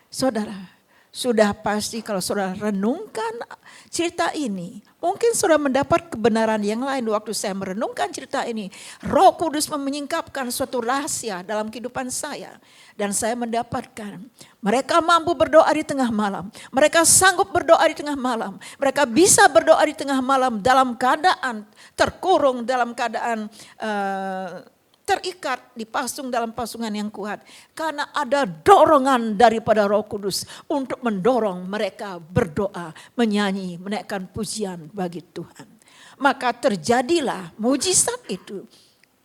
Saudara, sudah pasti kalau saudara renungkan cerita ini, mungkin saudara mendapat kebenaran yang lain. Waktu saya merenungkan cerita ini, Roh Kudus menyingkapkan suatu rahasia dalam kehidupan saya. Dan saya mendapatkan mereka mampu berdoa di tengah malam. Mereka sanggup berdoa di tengah malam. Mereka bisa berdoa di tengah malam dalam keadaan terkurung, dalam keadaan terikat, dipasung dalam pasungan yang kuat. Karena ada dorongan daripada Roh Kudus untuk mendorong mereka berdoa, menyanyi, menaikkan pujian bagi Tuhan. Maka terjadilah mujizat itu.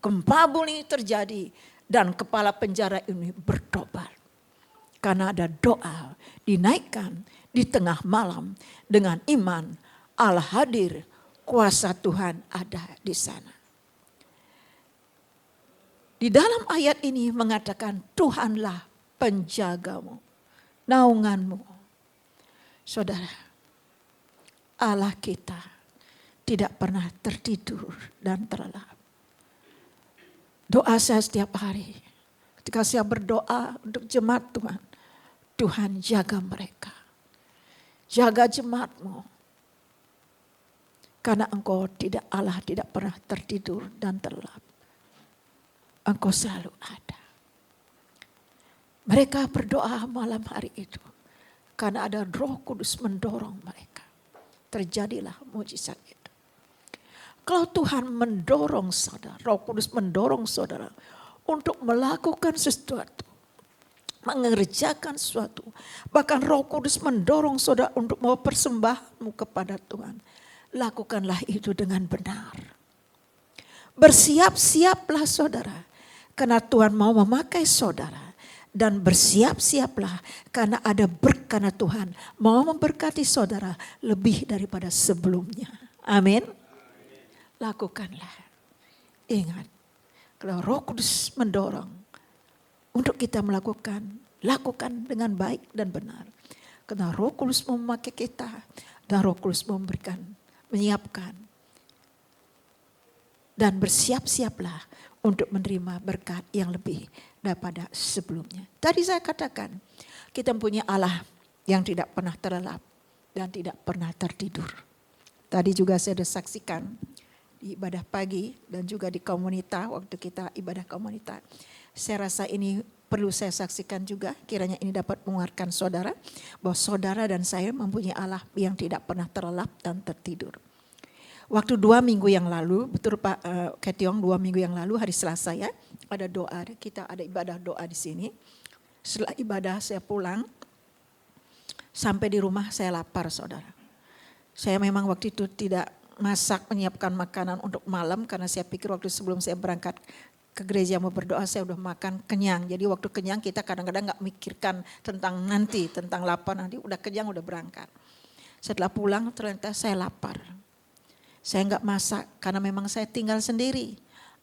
Gempa bumi terjadi dan kepala penjara ini bertobat. Karena ada doa dinaikkan di tengah malam dengan iman Allah hadir, kuasa Tuhan ada di sana. Di dalam ayat ini mengatakan Tuhanlah penjagamu, naunganmu. Saudara, Allah kita tidak pernah tertidur dan terlelap. Doa saya setiap hari, ketika saya berdoa untuk jemaat Tuhan, Tuhan jaga mereka. Jaga jemaatmu. Karena engkau Allah tidak pernah tertidur dan terlelap. Engkau selalu ada. Mereka berdoa malam hari itu. Karena ada Roh Kudus mendorong mereka. Terjadilah mujizat itu. Kalau Tuhan mendorong saudara, Roh Kudus mendorong saudara untuk melakukan sesuatu, mengerjakan sesuatu. Bahkan Roh Kudus mendorong saudara untuk mau persembahanmu kepada Tuhan. Lakukanlah itu dengan benar. Bersiap-siaplah saudara, karena Tuhan mau memakai saudara. Dan bersiap-siaplah karena ada karena Tuhan mau memberkati saudara lebih daripada sebelumnya. Amin. Lakukanlah. Ingat, kalau Roh Kudus mendorong untuk kita melakukan, lakukan dengan baik dan benar. Karena Roh Kudus mau memakai kita dan Roh Kudus memberikan, menyiapkan. Dan bersiap-siaplah untuk menerima berkat yang lebih daripada sebelumnya. Tadi saya katakan, kita punya Allah yang tidak pernah terlelap dan tidak pernah tertidur. Tadi juga saya sudah saksikan di ibadah pagi dan juga di komunitas, waktu kita ibadah komunitas. Saya rasa ini perlu saya saksikan juga, kiranya ini dapat menguatkan saudara, bahwa saudara dan saya mempunyai Allah yang tidak pernah terlelap dan tertidur. Waktu 2 minggu yang lalu, betul Pak Ketiong, 2 minggu yang lalu hari Selasa ya, ada doa, kita ada ibadah doa di sini. Setelah ibadah saya pulang, sampai di rumah saya lapar saudara. Saya memang waktu itu tidak masak, menyiapkan makanan untuk malam karena saya pikir waktu sebelum saya berangkat ke gereja mau berdoa saya udah makan kenyang. Jadi waktu kenyang kita kadang-kadang gak mikirkan tentang nanti, tentang lapar nanti, udah kenyang udah berangkat. Setelah pulang ternyata saya lapar. Saya gak masak karena memang saya tinggal sendiri.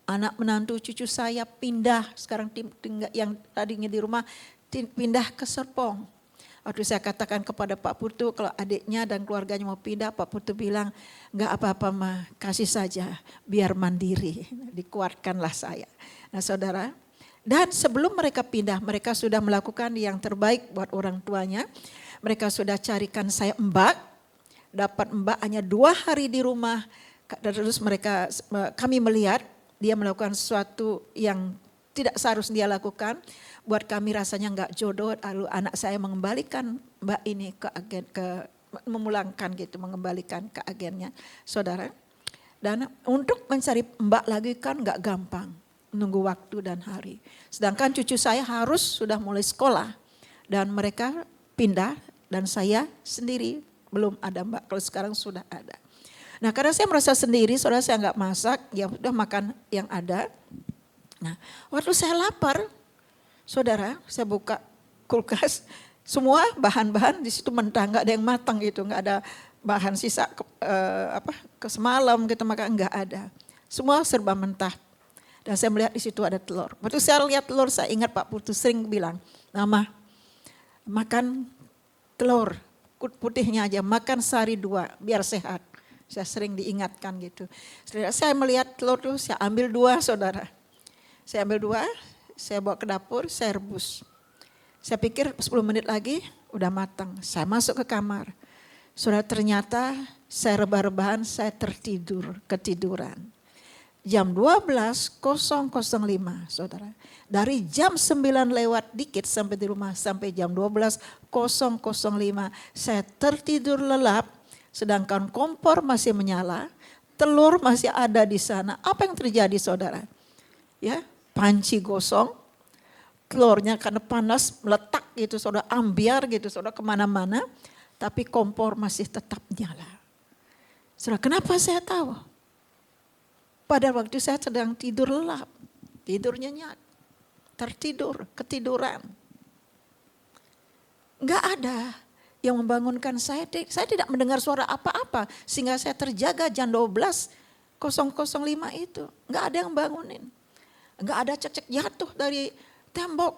Anak menantu cucu saya pindah, sekarang tinggal yang tadinya di rumah pindah ke Serpong. Waktu saya katakan kepada Pak Putu kalau adiknya dan keluarganya mau pindah, Pak Putu bilang enggak apa-apa kasih saja biar mandiri. Dikuatkanlah saya. Nah saudara, Dan sebelum mereka pindah, mereka sudah melakukan yang terbaik buat orang tuanya. Mereka sudah carikan saya mbak, dapat mbak hanya 2 hari di rumah. Terus kami melihat dia melakukan sesuatu yang tidak seharusnya dia lakukan. Buat kami rasanya enggak jodoh, lalu anak saya mengembalikan mbak ini ke agen, mengembalikan ke agennya, saudara. Dan untuk mencari mbak lagi kan enggak gampang. Nunggu waktu dan hari. Sedangkan cucu saya harus sudah mulai sekolah. Dan mereka pindah dan saya sendiri belum ada mbak. Kalau sekarang sudah ada. Nah karena saya merasa sendiri, saudara saya nggak masak, ya udah makan yang ada. Nah waktu saya lapar, saudara saya buka kulkas. Semua bahan-bahan di situ mentah, nggak ada yang matang gitu. Nggak ada bahan sisa ke semalam kita makan, nggak ada. Semua serba mentah. Dan saya melihat di situ ada telur. Waktu saya lihat telur, saya ingat Pak Putu sering bilang, Mama, makan telur putihnya aja, makan sehari 2 biar sehat. Saya sering diingatkan gitu. Saya melihat telur itu, saya ambil 2 saudara. Saya ambil 2, saya bawa ke dapur, saya rebus. Saya pikir 10 menit lagi udah matang. Saya masuk ke kamar. Saudara ternyata saya rebah-rebahan, saya ketiduran. Jam 12.005 saudara. Dari jam 9 lewat dikit sampai di rumah sampai jam 12.005 saya tertidur lelap sedangkan kompor masih menyala, telur masih ada di sana. Apa yang terjadi saudara? Ya, panci gosong, telurnya karena panas meletak gitu saudara, ambiar gitu saudara kemana-mana. Tapi kompor masih tetap nyala. Saudara, kenapa saya tahu? Pada waktu saya sedang tidur lelap, tidur nyenyak, ketiduran. Enggak ada yang membangunkan saya tidak mendengar suara apa-apa sehingga saya terjaga jam 12.005 itu. Enggak ada yang bangunin, enggak ada cecek jatuh dari tembok.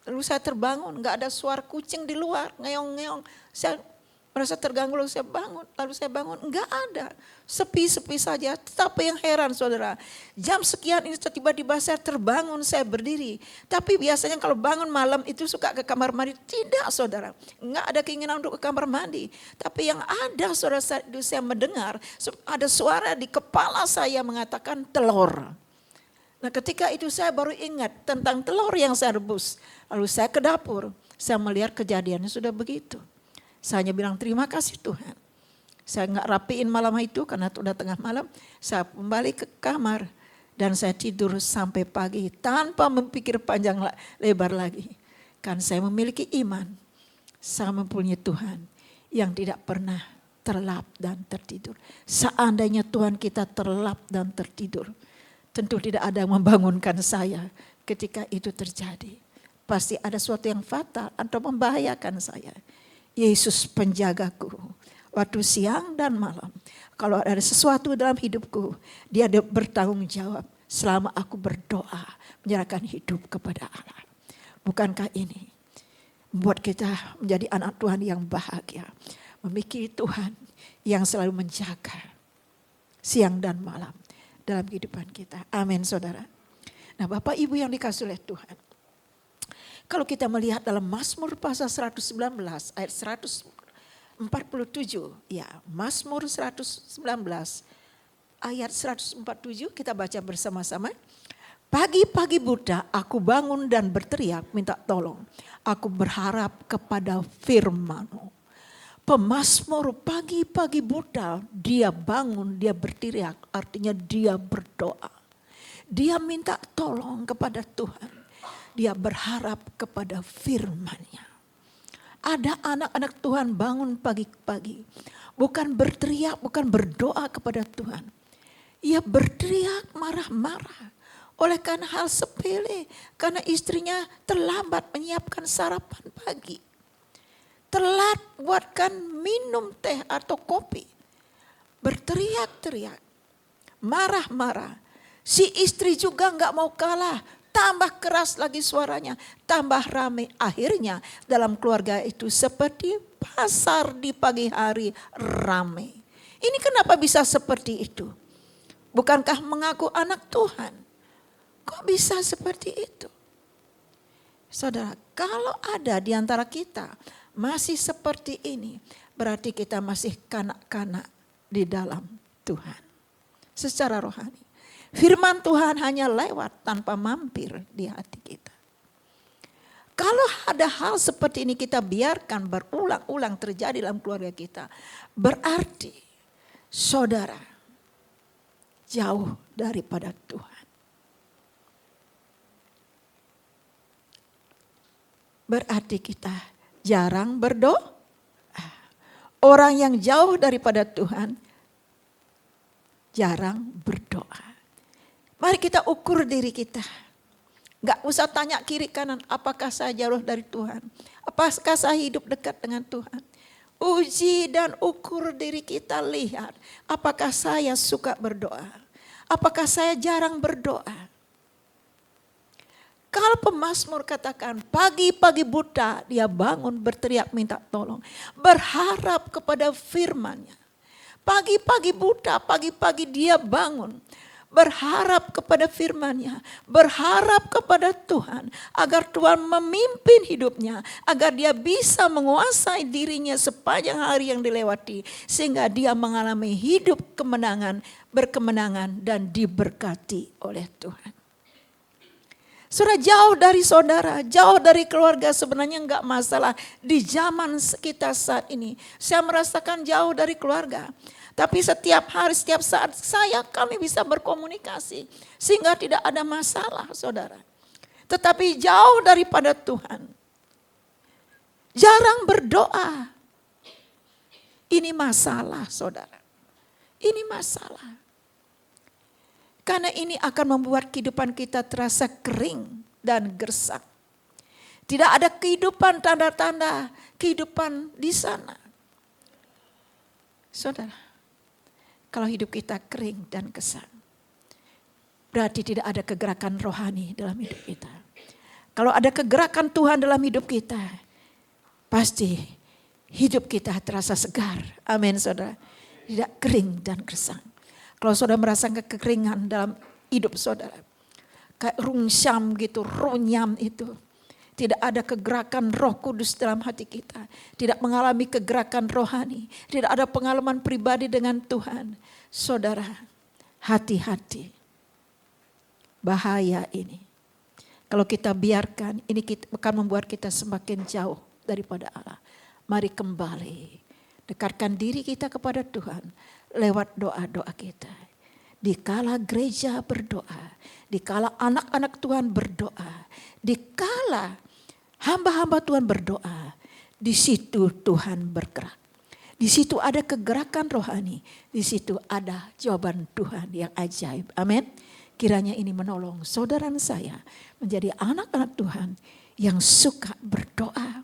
Lalu saya terbangun, enggak ada suara kucing di luar, ngeong-ngeong. Saya merasa terganggu lalu saya bangun, enggak ada. Sepi-sepi saja, tetapi yang heran saudara. Jam sekian ini tiba-tiba saya terbangun, saya berdiri. Tapi biasanya kalau bangun malam itu suka ke kamar mandi. Tidak saudara, enggak ada keinginan untuk ke kamar mandi. Tapi yang ada saudara, saya mendengar ada suara di kepala saya mengatakan telur. Nah ketika itu saya baru ingat tentang telur yang saya rebus. Lalu saya ke dapur, saya melihat kejadiannya sudah begitu. Saya hanya bilang terima kasih Tuhan. Saya nggak rapiin malam itu karena sudah tengah malam. Saya kembali ke kamar dan saya tidur sampai pagi tanpa memikir panjang lebar lagi. Kan saya memiliki iman. Saya mempunyai Tuhan yang tidak pernah terlap dan tertidur. Seandainya Tuhan kita terlap dan tertidur, tentu tidak ada yang membangunkan saya ketika itu terjadi. Pasti ada sesuatu yang fatal atau membahayakan saya. Yesus penjagaku waktu siang dan malam. Kalau ada sesuatu dalam hidupku, dia bertanggung jawab selama aku berdoa menyerahkan hidup kepada Allah. Bukankah ini membuat kita menjadi anak Tuhan yang bahagia, memiliki Tuhan yang selalu menjaga siang dan malam dalam kehidupan kita. Amin saudara. Nah Bapak Ibu yang dikasihi oleh Tuhan. Kalau kita melihat dalam Mazmur pasal 119 ayat 147, ya Mazmur 119 ayat 147 kita baca bersama-sama. Pagi-pagi buta aku bangun dan berteriak minta tolong. Aku berharap kepada firman-Mu. Pemazmur pagi-pagi buta dia bangun, dia berteriak, artinya dia berdoa. Dia minta tolong kepada Tuhan. Dia berharap kepada firman-Nya. Ada anak-anak Tuhan bangun pagi-pagi. Bukan berteriak, bukan berdoa kepada Tuhan. Ia berteriak marah-marah. Oleh karena hal sepele. Karena istrinya terlambat menyiapkan sarapan pagi. Telat buatkan minum teh atau kopi. Berteriak-teriak. Marah-marah. Si istri juga gak mau kalah. Tambah keras lagi suaranya, tambah ramai. Akhirnya dalam keluarga itu seperti pasar di pagi hari ramai. Ini kenapa bisa seperti itu? Bukankah mengaku anak Tuhan? Kok bisa seperti itu? Saudara, kalau ada di antara kita masih seperti ini, berarti kita masih kanak-kanak di dalam Tuhan. Secara rohani. Firman Tuhan hanya lewat tanpa mampir di hati kita. Kalau ada hal seperti ini kita biarkan berulang-ulang terjadi dalam keluarga kita, berarti saudara jauh daripada Tuhan. Berarti kita jarang berdoa. Orang yang jauh daripada Tuhan jarang berdoa. Mari kita ukur diri kita. Gak usah tanya kiri kanan, apakah saya jauh dari Tuhan? Apakah saya hidup dekat dengan Tuhan? Uji dan ukur diri kita, lihat apakah saya suka berdoa? Apakah saya jarang berdoa? Kalau pemazmur katakan pagi-pagi buta dia bangun berteriak minta tolong. Berharap kepada firman-Nya. Pagi-pagi buta, pagi-pagi dia bangun. Berharap kepada firman-Nya. Berharap kepada Tuhan. Agar Tuhan memimpin hidupnya. Agar dia bisa menguasai dirinya sepanjang hari yang dilewati. Sehingga dia mengalami hidup kemenangan, berkemenangan dan diberkati oleh Tuhan. Saudara, jauh dari keluarga sebenarnya enggak masalah. Di zaman kita saat ini, saya merasakan jauh dari keluarga. Tapi setiap hari, setiap saat kami bisa berkomunikasi. Sehingga tidak ada masalah, saudara. Tetapi jauh daripada Tuhan. Jarang berdoa. Ini masalah, saudara. Ini masalah. Karena ini akan membuat kehidupan kita terasa kering dan gersang. Tidak ada kehidupan, tanda-tanda kehidupan di sana. Saudara, kalau hidup kita kering dan gersang, berarti tidak ada kegerakan rohani dalam hidup kita. Kalau ada kegerakan Tuhan dalam hidup kita, pasti hidup kita terasa segar. Amin, saudara. Tidak kering dan gersang. Kalau saudara merasakan kekeringan dalam hidup saudara, kayak rungsyam gitu, runyam itu. Tidak ada kegerakan Roh Kudus dalam hati kita. Tidak mengalami kegerakan rohani. Tidak ada pengalaman pribadi dengan Tuhan. Saudara, hati-hati. Bahaya ini. Kalau kita biarkan, ini akan membuat kita semakin jauh daripada Allah. Mari kembali. Dekatkan diri kita kepada Tuhan. Lewat doa-doa kita. Dikala gereja berdoa. Dikala anak-anak Tuhan berdoa. Dikala hamba-hamba Tuhan berdoa. Di situ Tuhan bergerak. Di situ ada kegerakan rohani. Di situ ada jawaban Tuhan yang ajaib. Amin. Kiranya ini menolong saudara saya menjadi anak-anak Tuhan yang suka berdoa.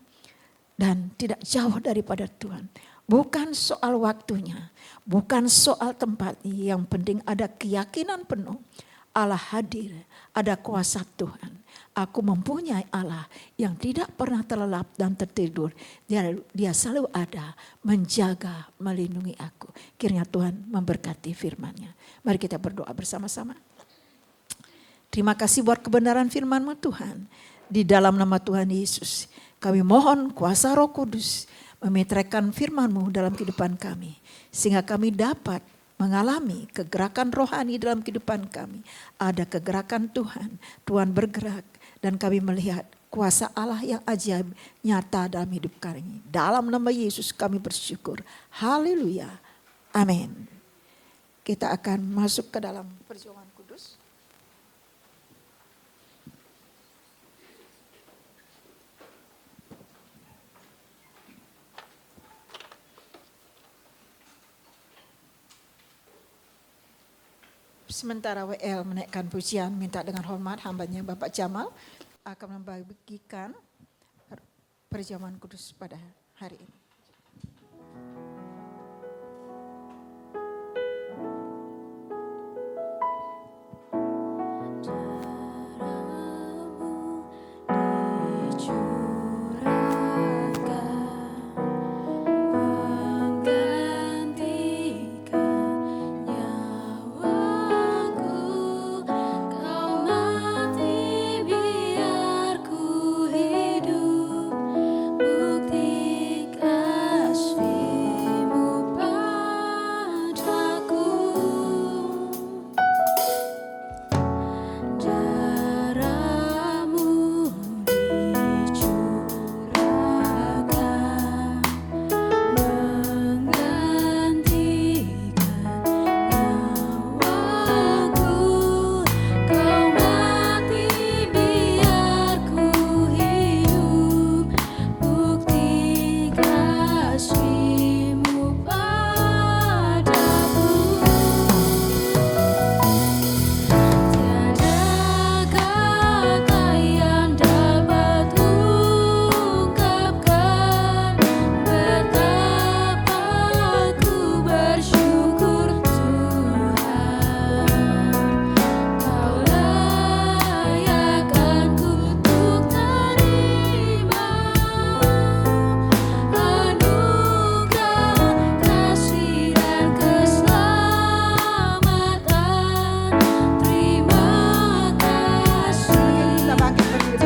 Dan tidak jauh daripada Tuhan. Bukan soal waktunya, bukan soal tempatnya, yang penting ada keyakinan penuh. Allah hadir, ada kuasa Tuhan. Aku mempunyai Allah yang tidak pernah terlelap dan tertidur. Dia selalu ada, menjaga, melindungi aku. Kiranya Tuhan memberkati firman-Nya. Mari kita berdoa bersama-sama. Terima kasih buat kebenaran firman-Mu Tuhan. Di dalam nama Tuhan Yesus, kami mohon kuasa Roh Kudus memeteraikan firman-Mu dalam kehidupan kami. Sehingga kami dapat mengalami kegerakan rohani dalam kehidupan kami. Ada kegerakan Tuhan. Tuhan bergerak dan kami melihat kuasa Allah yang ajaib nyata dalam hidup kami. Dalam nama Yesus kami bersyukur. Haleluya. Amin. Kita akan masuk ke dalam perjuangan kudus. Sementara WL menaikkan pujian, minta dengan hormat hambanya Bapak Jamal akan membagikan perjamuan kudus pada hari ini. Kau mati biar ku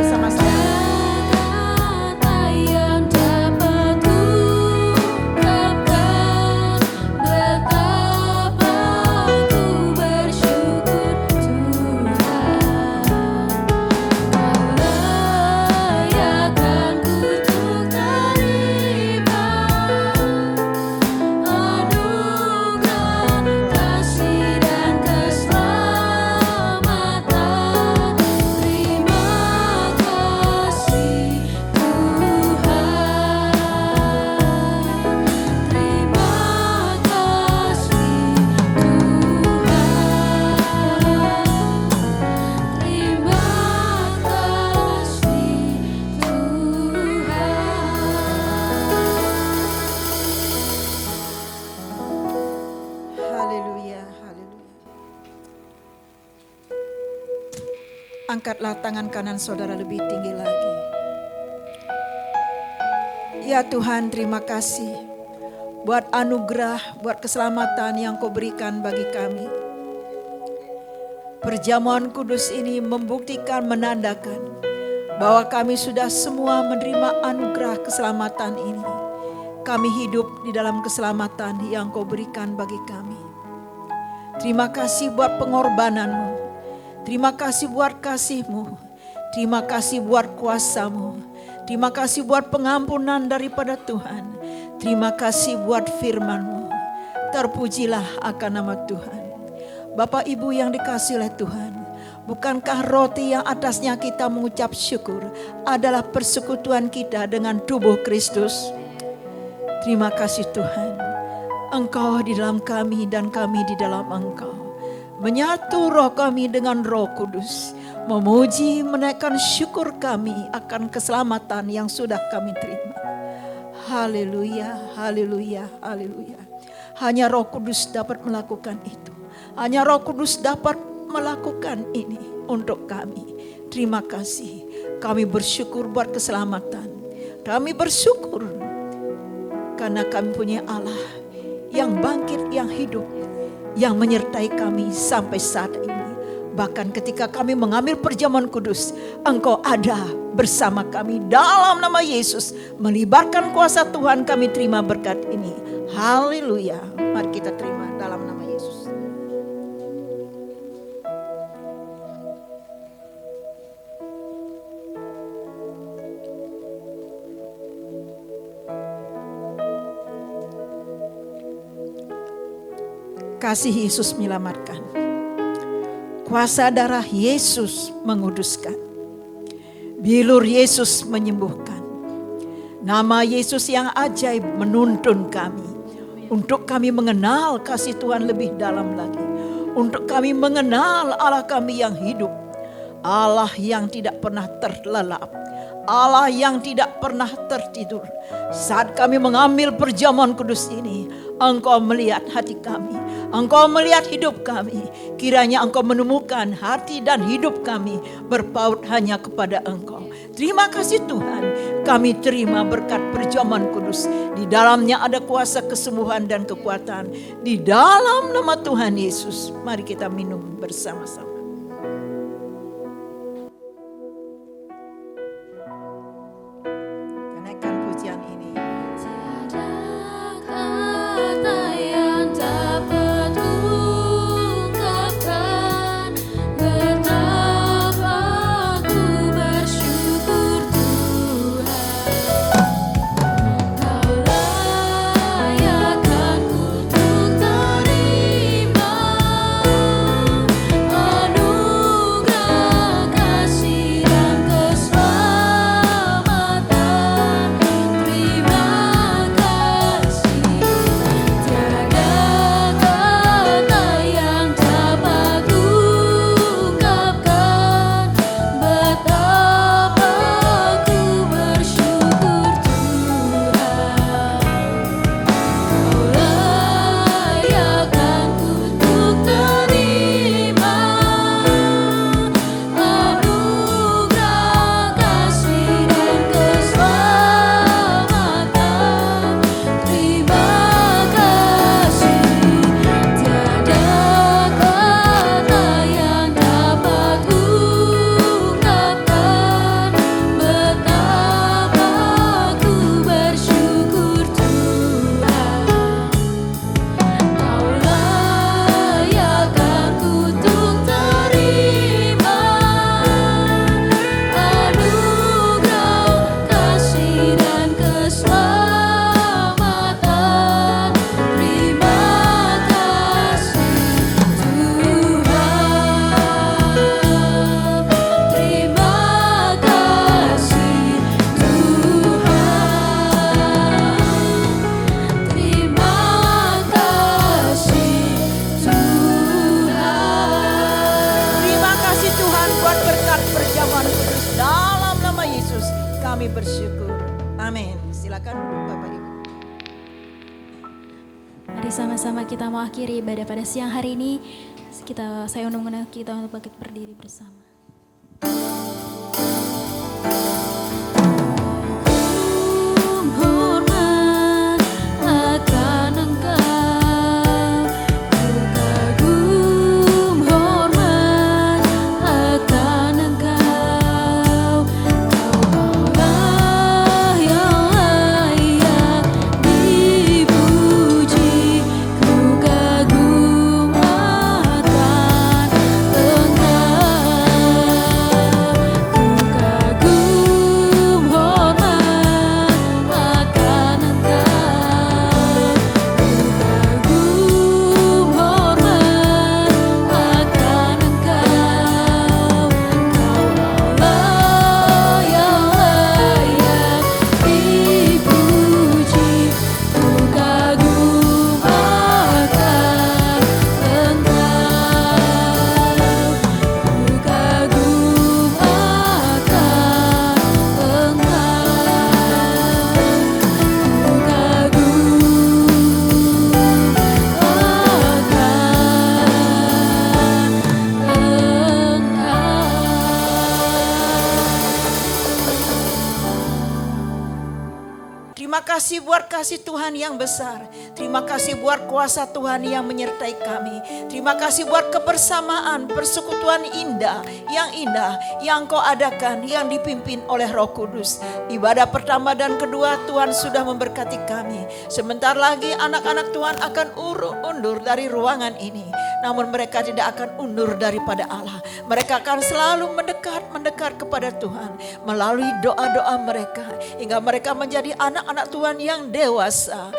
bersama-sama. Kata yang dapat kuungkapkan betapa ku bersyukur Tuhan. Kau layakkan ku untuk terima anugerah kasih dan keselamatan. Terima kasih Tuhan. Terima kasih Tuhan. Terima kasih Tuhan. Haleluya, haleluya. Angkatlah tangan kanan saudara lebih tinggi lagi. Ya Tuhan, terima kasih buat anugerah, buat keselamatan yang Kau berikan bagi kami. Perjamuan kudus ini membuktikan, menandakan bahwa kami sudah semua menerima anugerah keselamatan ini. Kami hidup di dalam keselamatan yang Kau berikan bagi kami. Terima kasih buat pengorbanan-Mu. Terima kasih buat kasih-Mu. Terima kasih buat kuasa-Mu. Terima kasih buat pengampunan daripada Tuhan. Terima kasih buat firman-Mu. Terpujilah akan nama Tuhan. Bapak Ibu yang dikasihi oleh Tuhan, bukankah roti yang atasnya kita mengucap syukur adalah persekutuan kita dengan tubuh Kristus? Terima kasih Tuhan. Engkau di dalam kami dan kami di dalam Engkau. Menyatu roh kami dengan Roh Kudus. Memuji, menaikkan syukur kami akan keselamatan yang sudah kami terima. Haleluya, haleluya, haleluya. Hanya Roh Kudus dapat melakukan itu. Hanya Roh Kudus dapat melakukan ini untuk kami. Terima kasih. Kami bersyukur buat keselamatan. Kami bersyukur karena kami punya Allah yang bangkit, yang hidup, yang menyertai kami sampai saat ini. Bahkan ketika kami mengambil perjamuan kudus, Engkau ada bersama kami dalam nama Yesus. Melibatkan kuasa Tuhan kami terima berkat ini. Haleluya. Mari kita terima dalam nama Yesus. Kasih Yesus menyelamatkan. Kuasa darah Yesus menguduskan. Bilur Yesus menyembuhkan. Nama Yesus yang ajaib menuntun kami. Untuk kami mengenal kasih Tuhan lebih dalam lagi. Untuk kami mengenal Allah kami yang hidup. Allah yang tidak pernah terlelap. Allah yang tidak pernah tertidur. Saat kami mengambil perjamuan kudus ini, Engkau melihat hati kami. Engkau melihat hidup kami. Kiranya Engkau menemukan hati dan hidup kami berpaut hanya kepada Engkau. Terima kasih Tuhan. Kami terima berkat perjamuan kudus. Di dalamnya ada kuasa kesembuhan dan kekuatan. Di dalam nama Tuhan Yesus. Mari kita minum bersama-sama. Naikkan pujian ini. Tiada kata yang dapat kuungkapkan betapa ku bersyukur Tuhan. Kau layakkan ku untuk terima anugerah kami bersyukur. Amin. Silakan Bapak Ibu. Mari sama-sama kita mau akhiri ibadah pada siang hari ini. Saya undang kita untuk bangkit berdiri bersama. Hormat akan Engkau, ku kagum hormat akan Engkau, Kau Allah yang layak dipuji, ku kagum akan Terima kasih buat kasih Tuhan yang besar. Terima kasih buat kuasa Tuhan yang menyertai kami. Terima kasih buat kebersamaan, persekutuan indah yang Kau adakan, yang dipimpin oleh Roh Kudus. Ibadah pertama dan kedua Tuhan sudah memberkati kami. Sebentar lagi anak-anak Tuhan akan undur dari ruangan ini. Namun mereka tidak akan undur daripada Allah. Mereka akan selalu mendekat kepada Tuhan melalui doa-doa mereka hingga mereka menjadi anak-anak Tuhan yang dewasa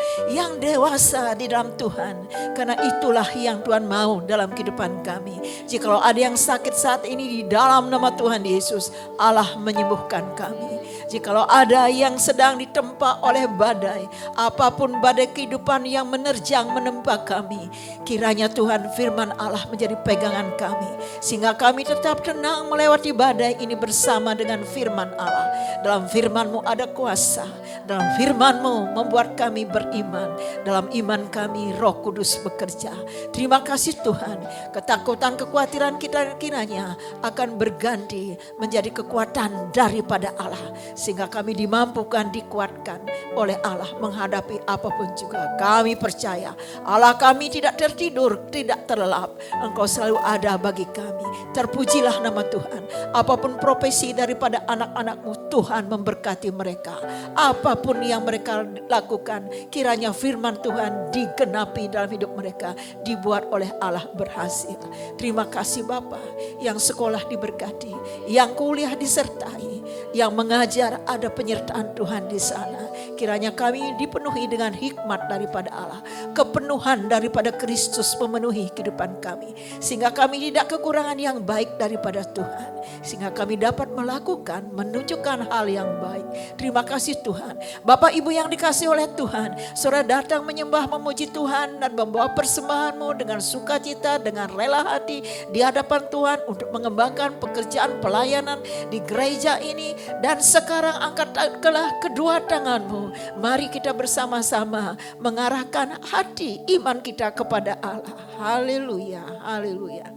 di dalam Tuhan. Karena itulah yang Tuhan mau dalam kehidupan kami. Jikalau ada yang sakit saat ini, di dalam nama Tuhan Yesus, Allah menyembuhkan kami. Jikalau ada yang sedang ditempa oleh badai, apapun badai kehidupan yang menerjang menempa kami, kiranya Tuhan firman Allah menjadi pegangan kami, sehingga kami tetap tenang melewati badai ini bersama dengan firman Allah. Dalam firman-Mu ada kuasa, dalam firman-Mu membuat kami beriman, dalam iman kami Roh Kudus bekerja. Terima kasih Tuhan, ketakutan, kekhawatiran kita kiranya akan berganti menjadi kekuatan daripada Allah, sehingga kami dimampukan, dikuatkan oleh Allah menghadapi apapun juga. Kami percaya Allah kami tidak tertidur, tidak terlelap. Engkau selalu ada bagi kami. Terpujilah nama Tuhan. Apapun profesi daripada anak-anak-Mu, Tuhan memberkati mereka. Apapun yang mereka lakukan, kiranya firman Tuhan digenapi dalam hidup mereka, dibuat oleh Allah berhasil. Terima kasih Bapa, yang sekolah diberkati, yang kuliah disertai, yang mengajar ada penyertaan Tuhan di sana. Kiranya kami dipenuhi dengan hikmat daripada Allah, kepenuhan daripada Kristus memenuhi kehidupan kami, sehingga kami tidak kekurangan yang baik daripada Tuhan, sehingga kami dapat melakukan, menunjukkan hal yang baik. Terima kasih Tuhan. Bapak Ibu yang dikasihi oleh Tuhan, saudara datang menyembah, memuji Tuhan dan membawa persembahan-Mu dengan sukacita, dengan rela hati di hadapan Tuhan untuk mengembangkan pekerjaan pelayanan di gereja ini. Dan sekarang angkatlah kedua tangan-Mu. Mari kita bersama-sama mengarahkan hati iman kita kepada Allah. Haleluya, haleluya.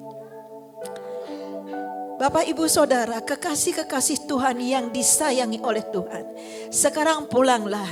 Bapak, Ibu, Saudara, kekasih-kekasih Tuhan yang disayangi oleh Tuhan. Sekarang pulanglah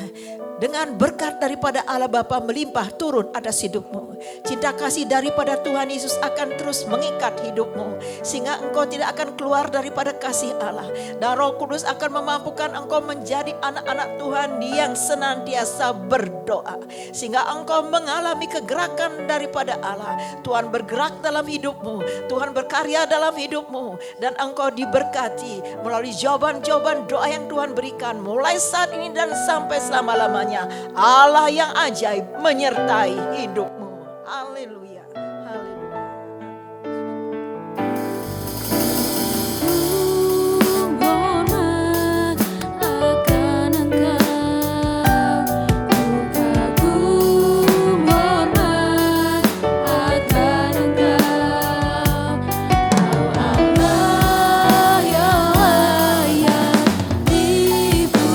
dengan berkat daripada Allah Bapa melimpah turun atas hidupmu. Cinta kasih daripada Tuhan Yesus akan terus mengikat hidupmu, sehingga engkau tidak akan keluar daripada kasih Allah. Dan Roh Kudus akan memampukan engkau menjadi anak-anak Tuhan yang senantiasa berdoa, sehingga engkau mengalami kegerakan daripada Allah. Tuhan bergerak dalam hidupmu, Tuhan berkarya dalam hidupmu, dan engkau diberkati melalui jawaban-jawaban doa yang Tuhan berikan mulai saat ini dan sampai selama-lamanya. Allah yang ajaib menyertai hidupmu. Haleluya, haleluya. Hormat akan Engkau, ku kagum hormat akan Engkau, Kau Allah yang layak dipuji.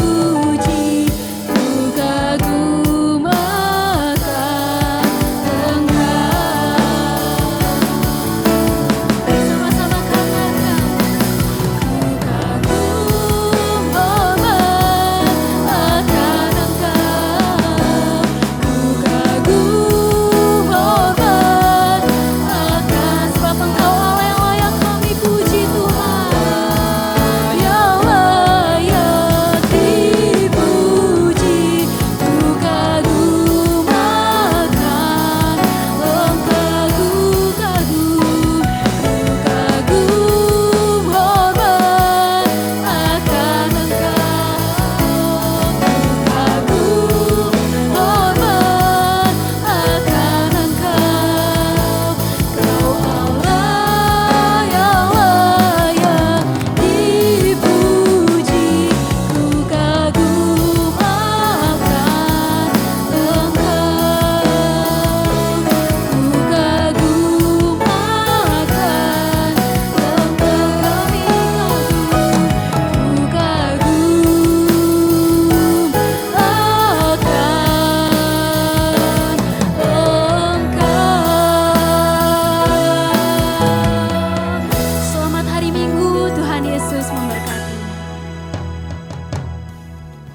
Yesus memberkati.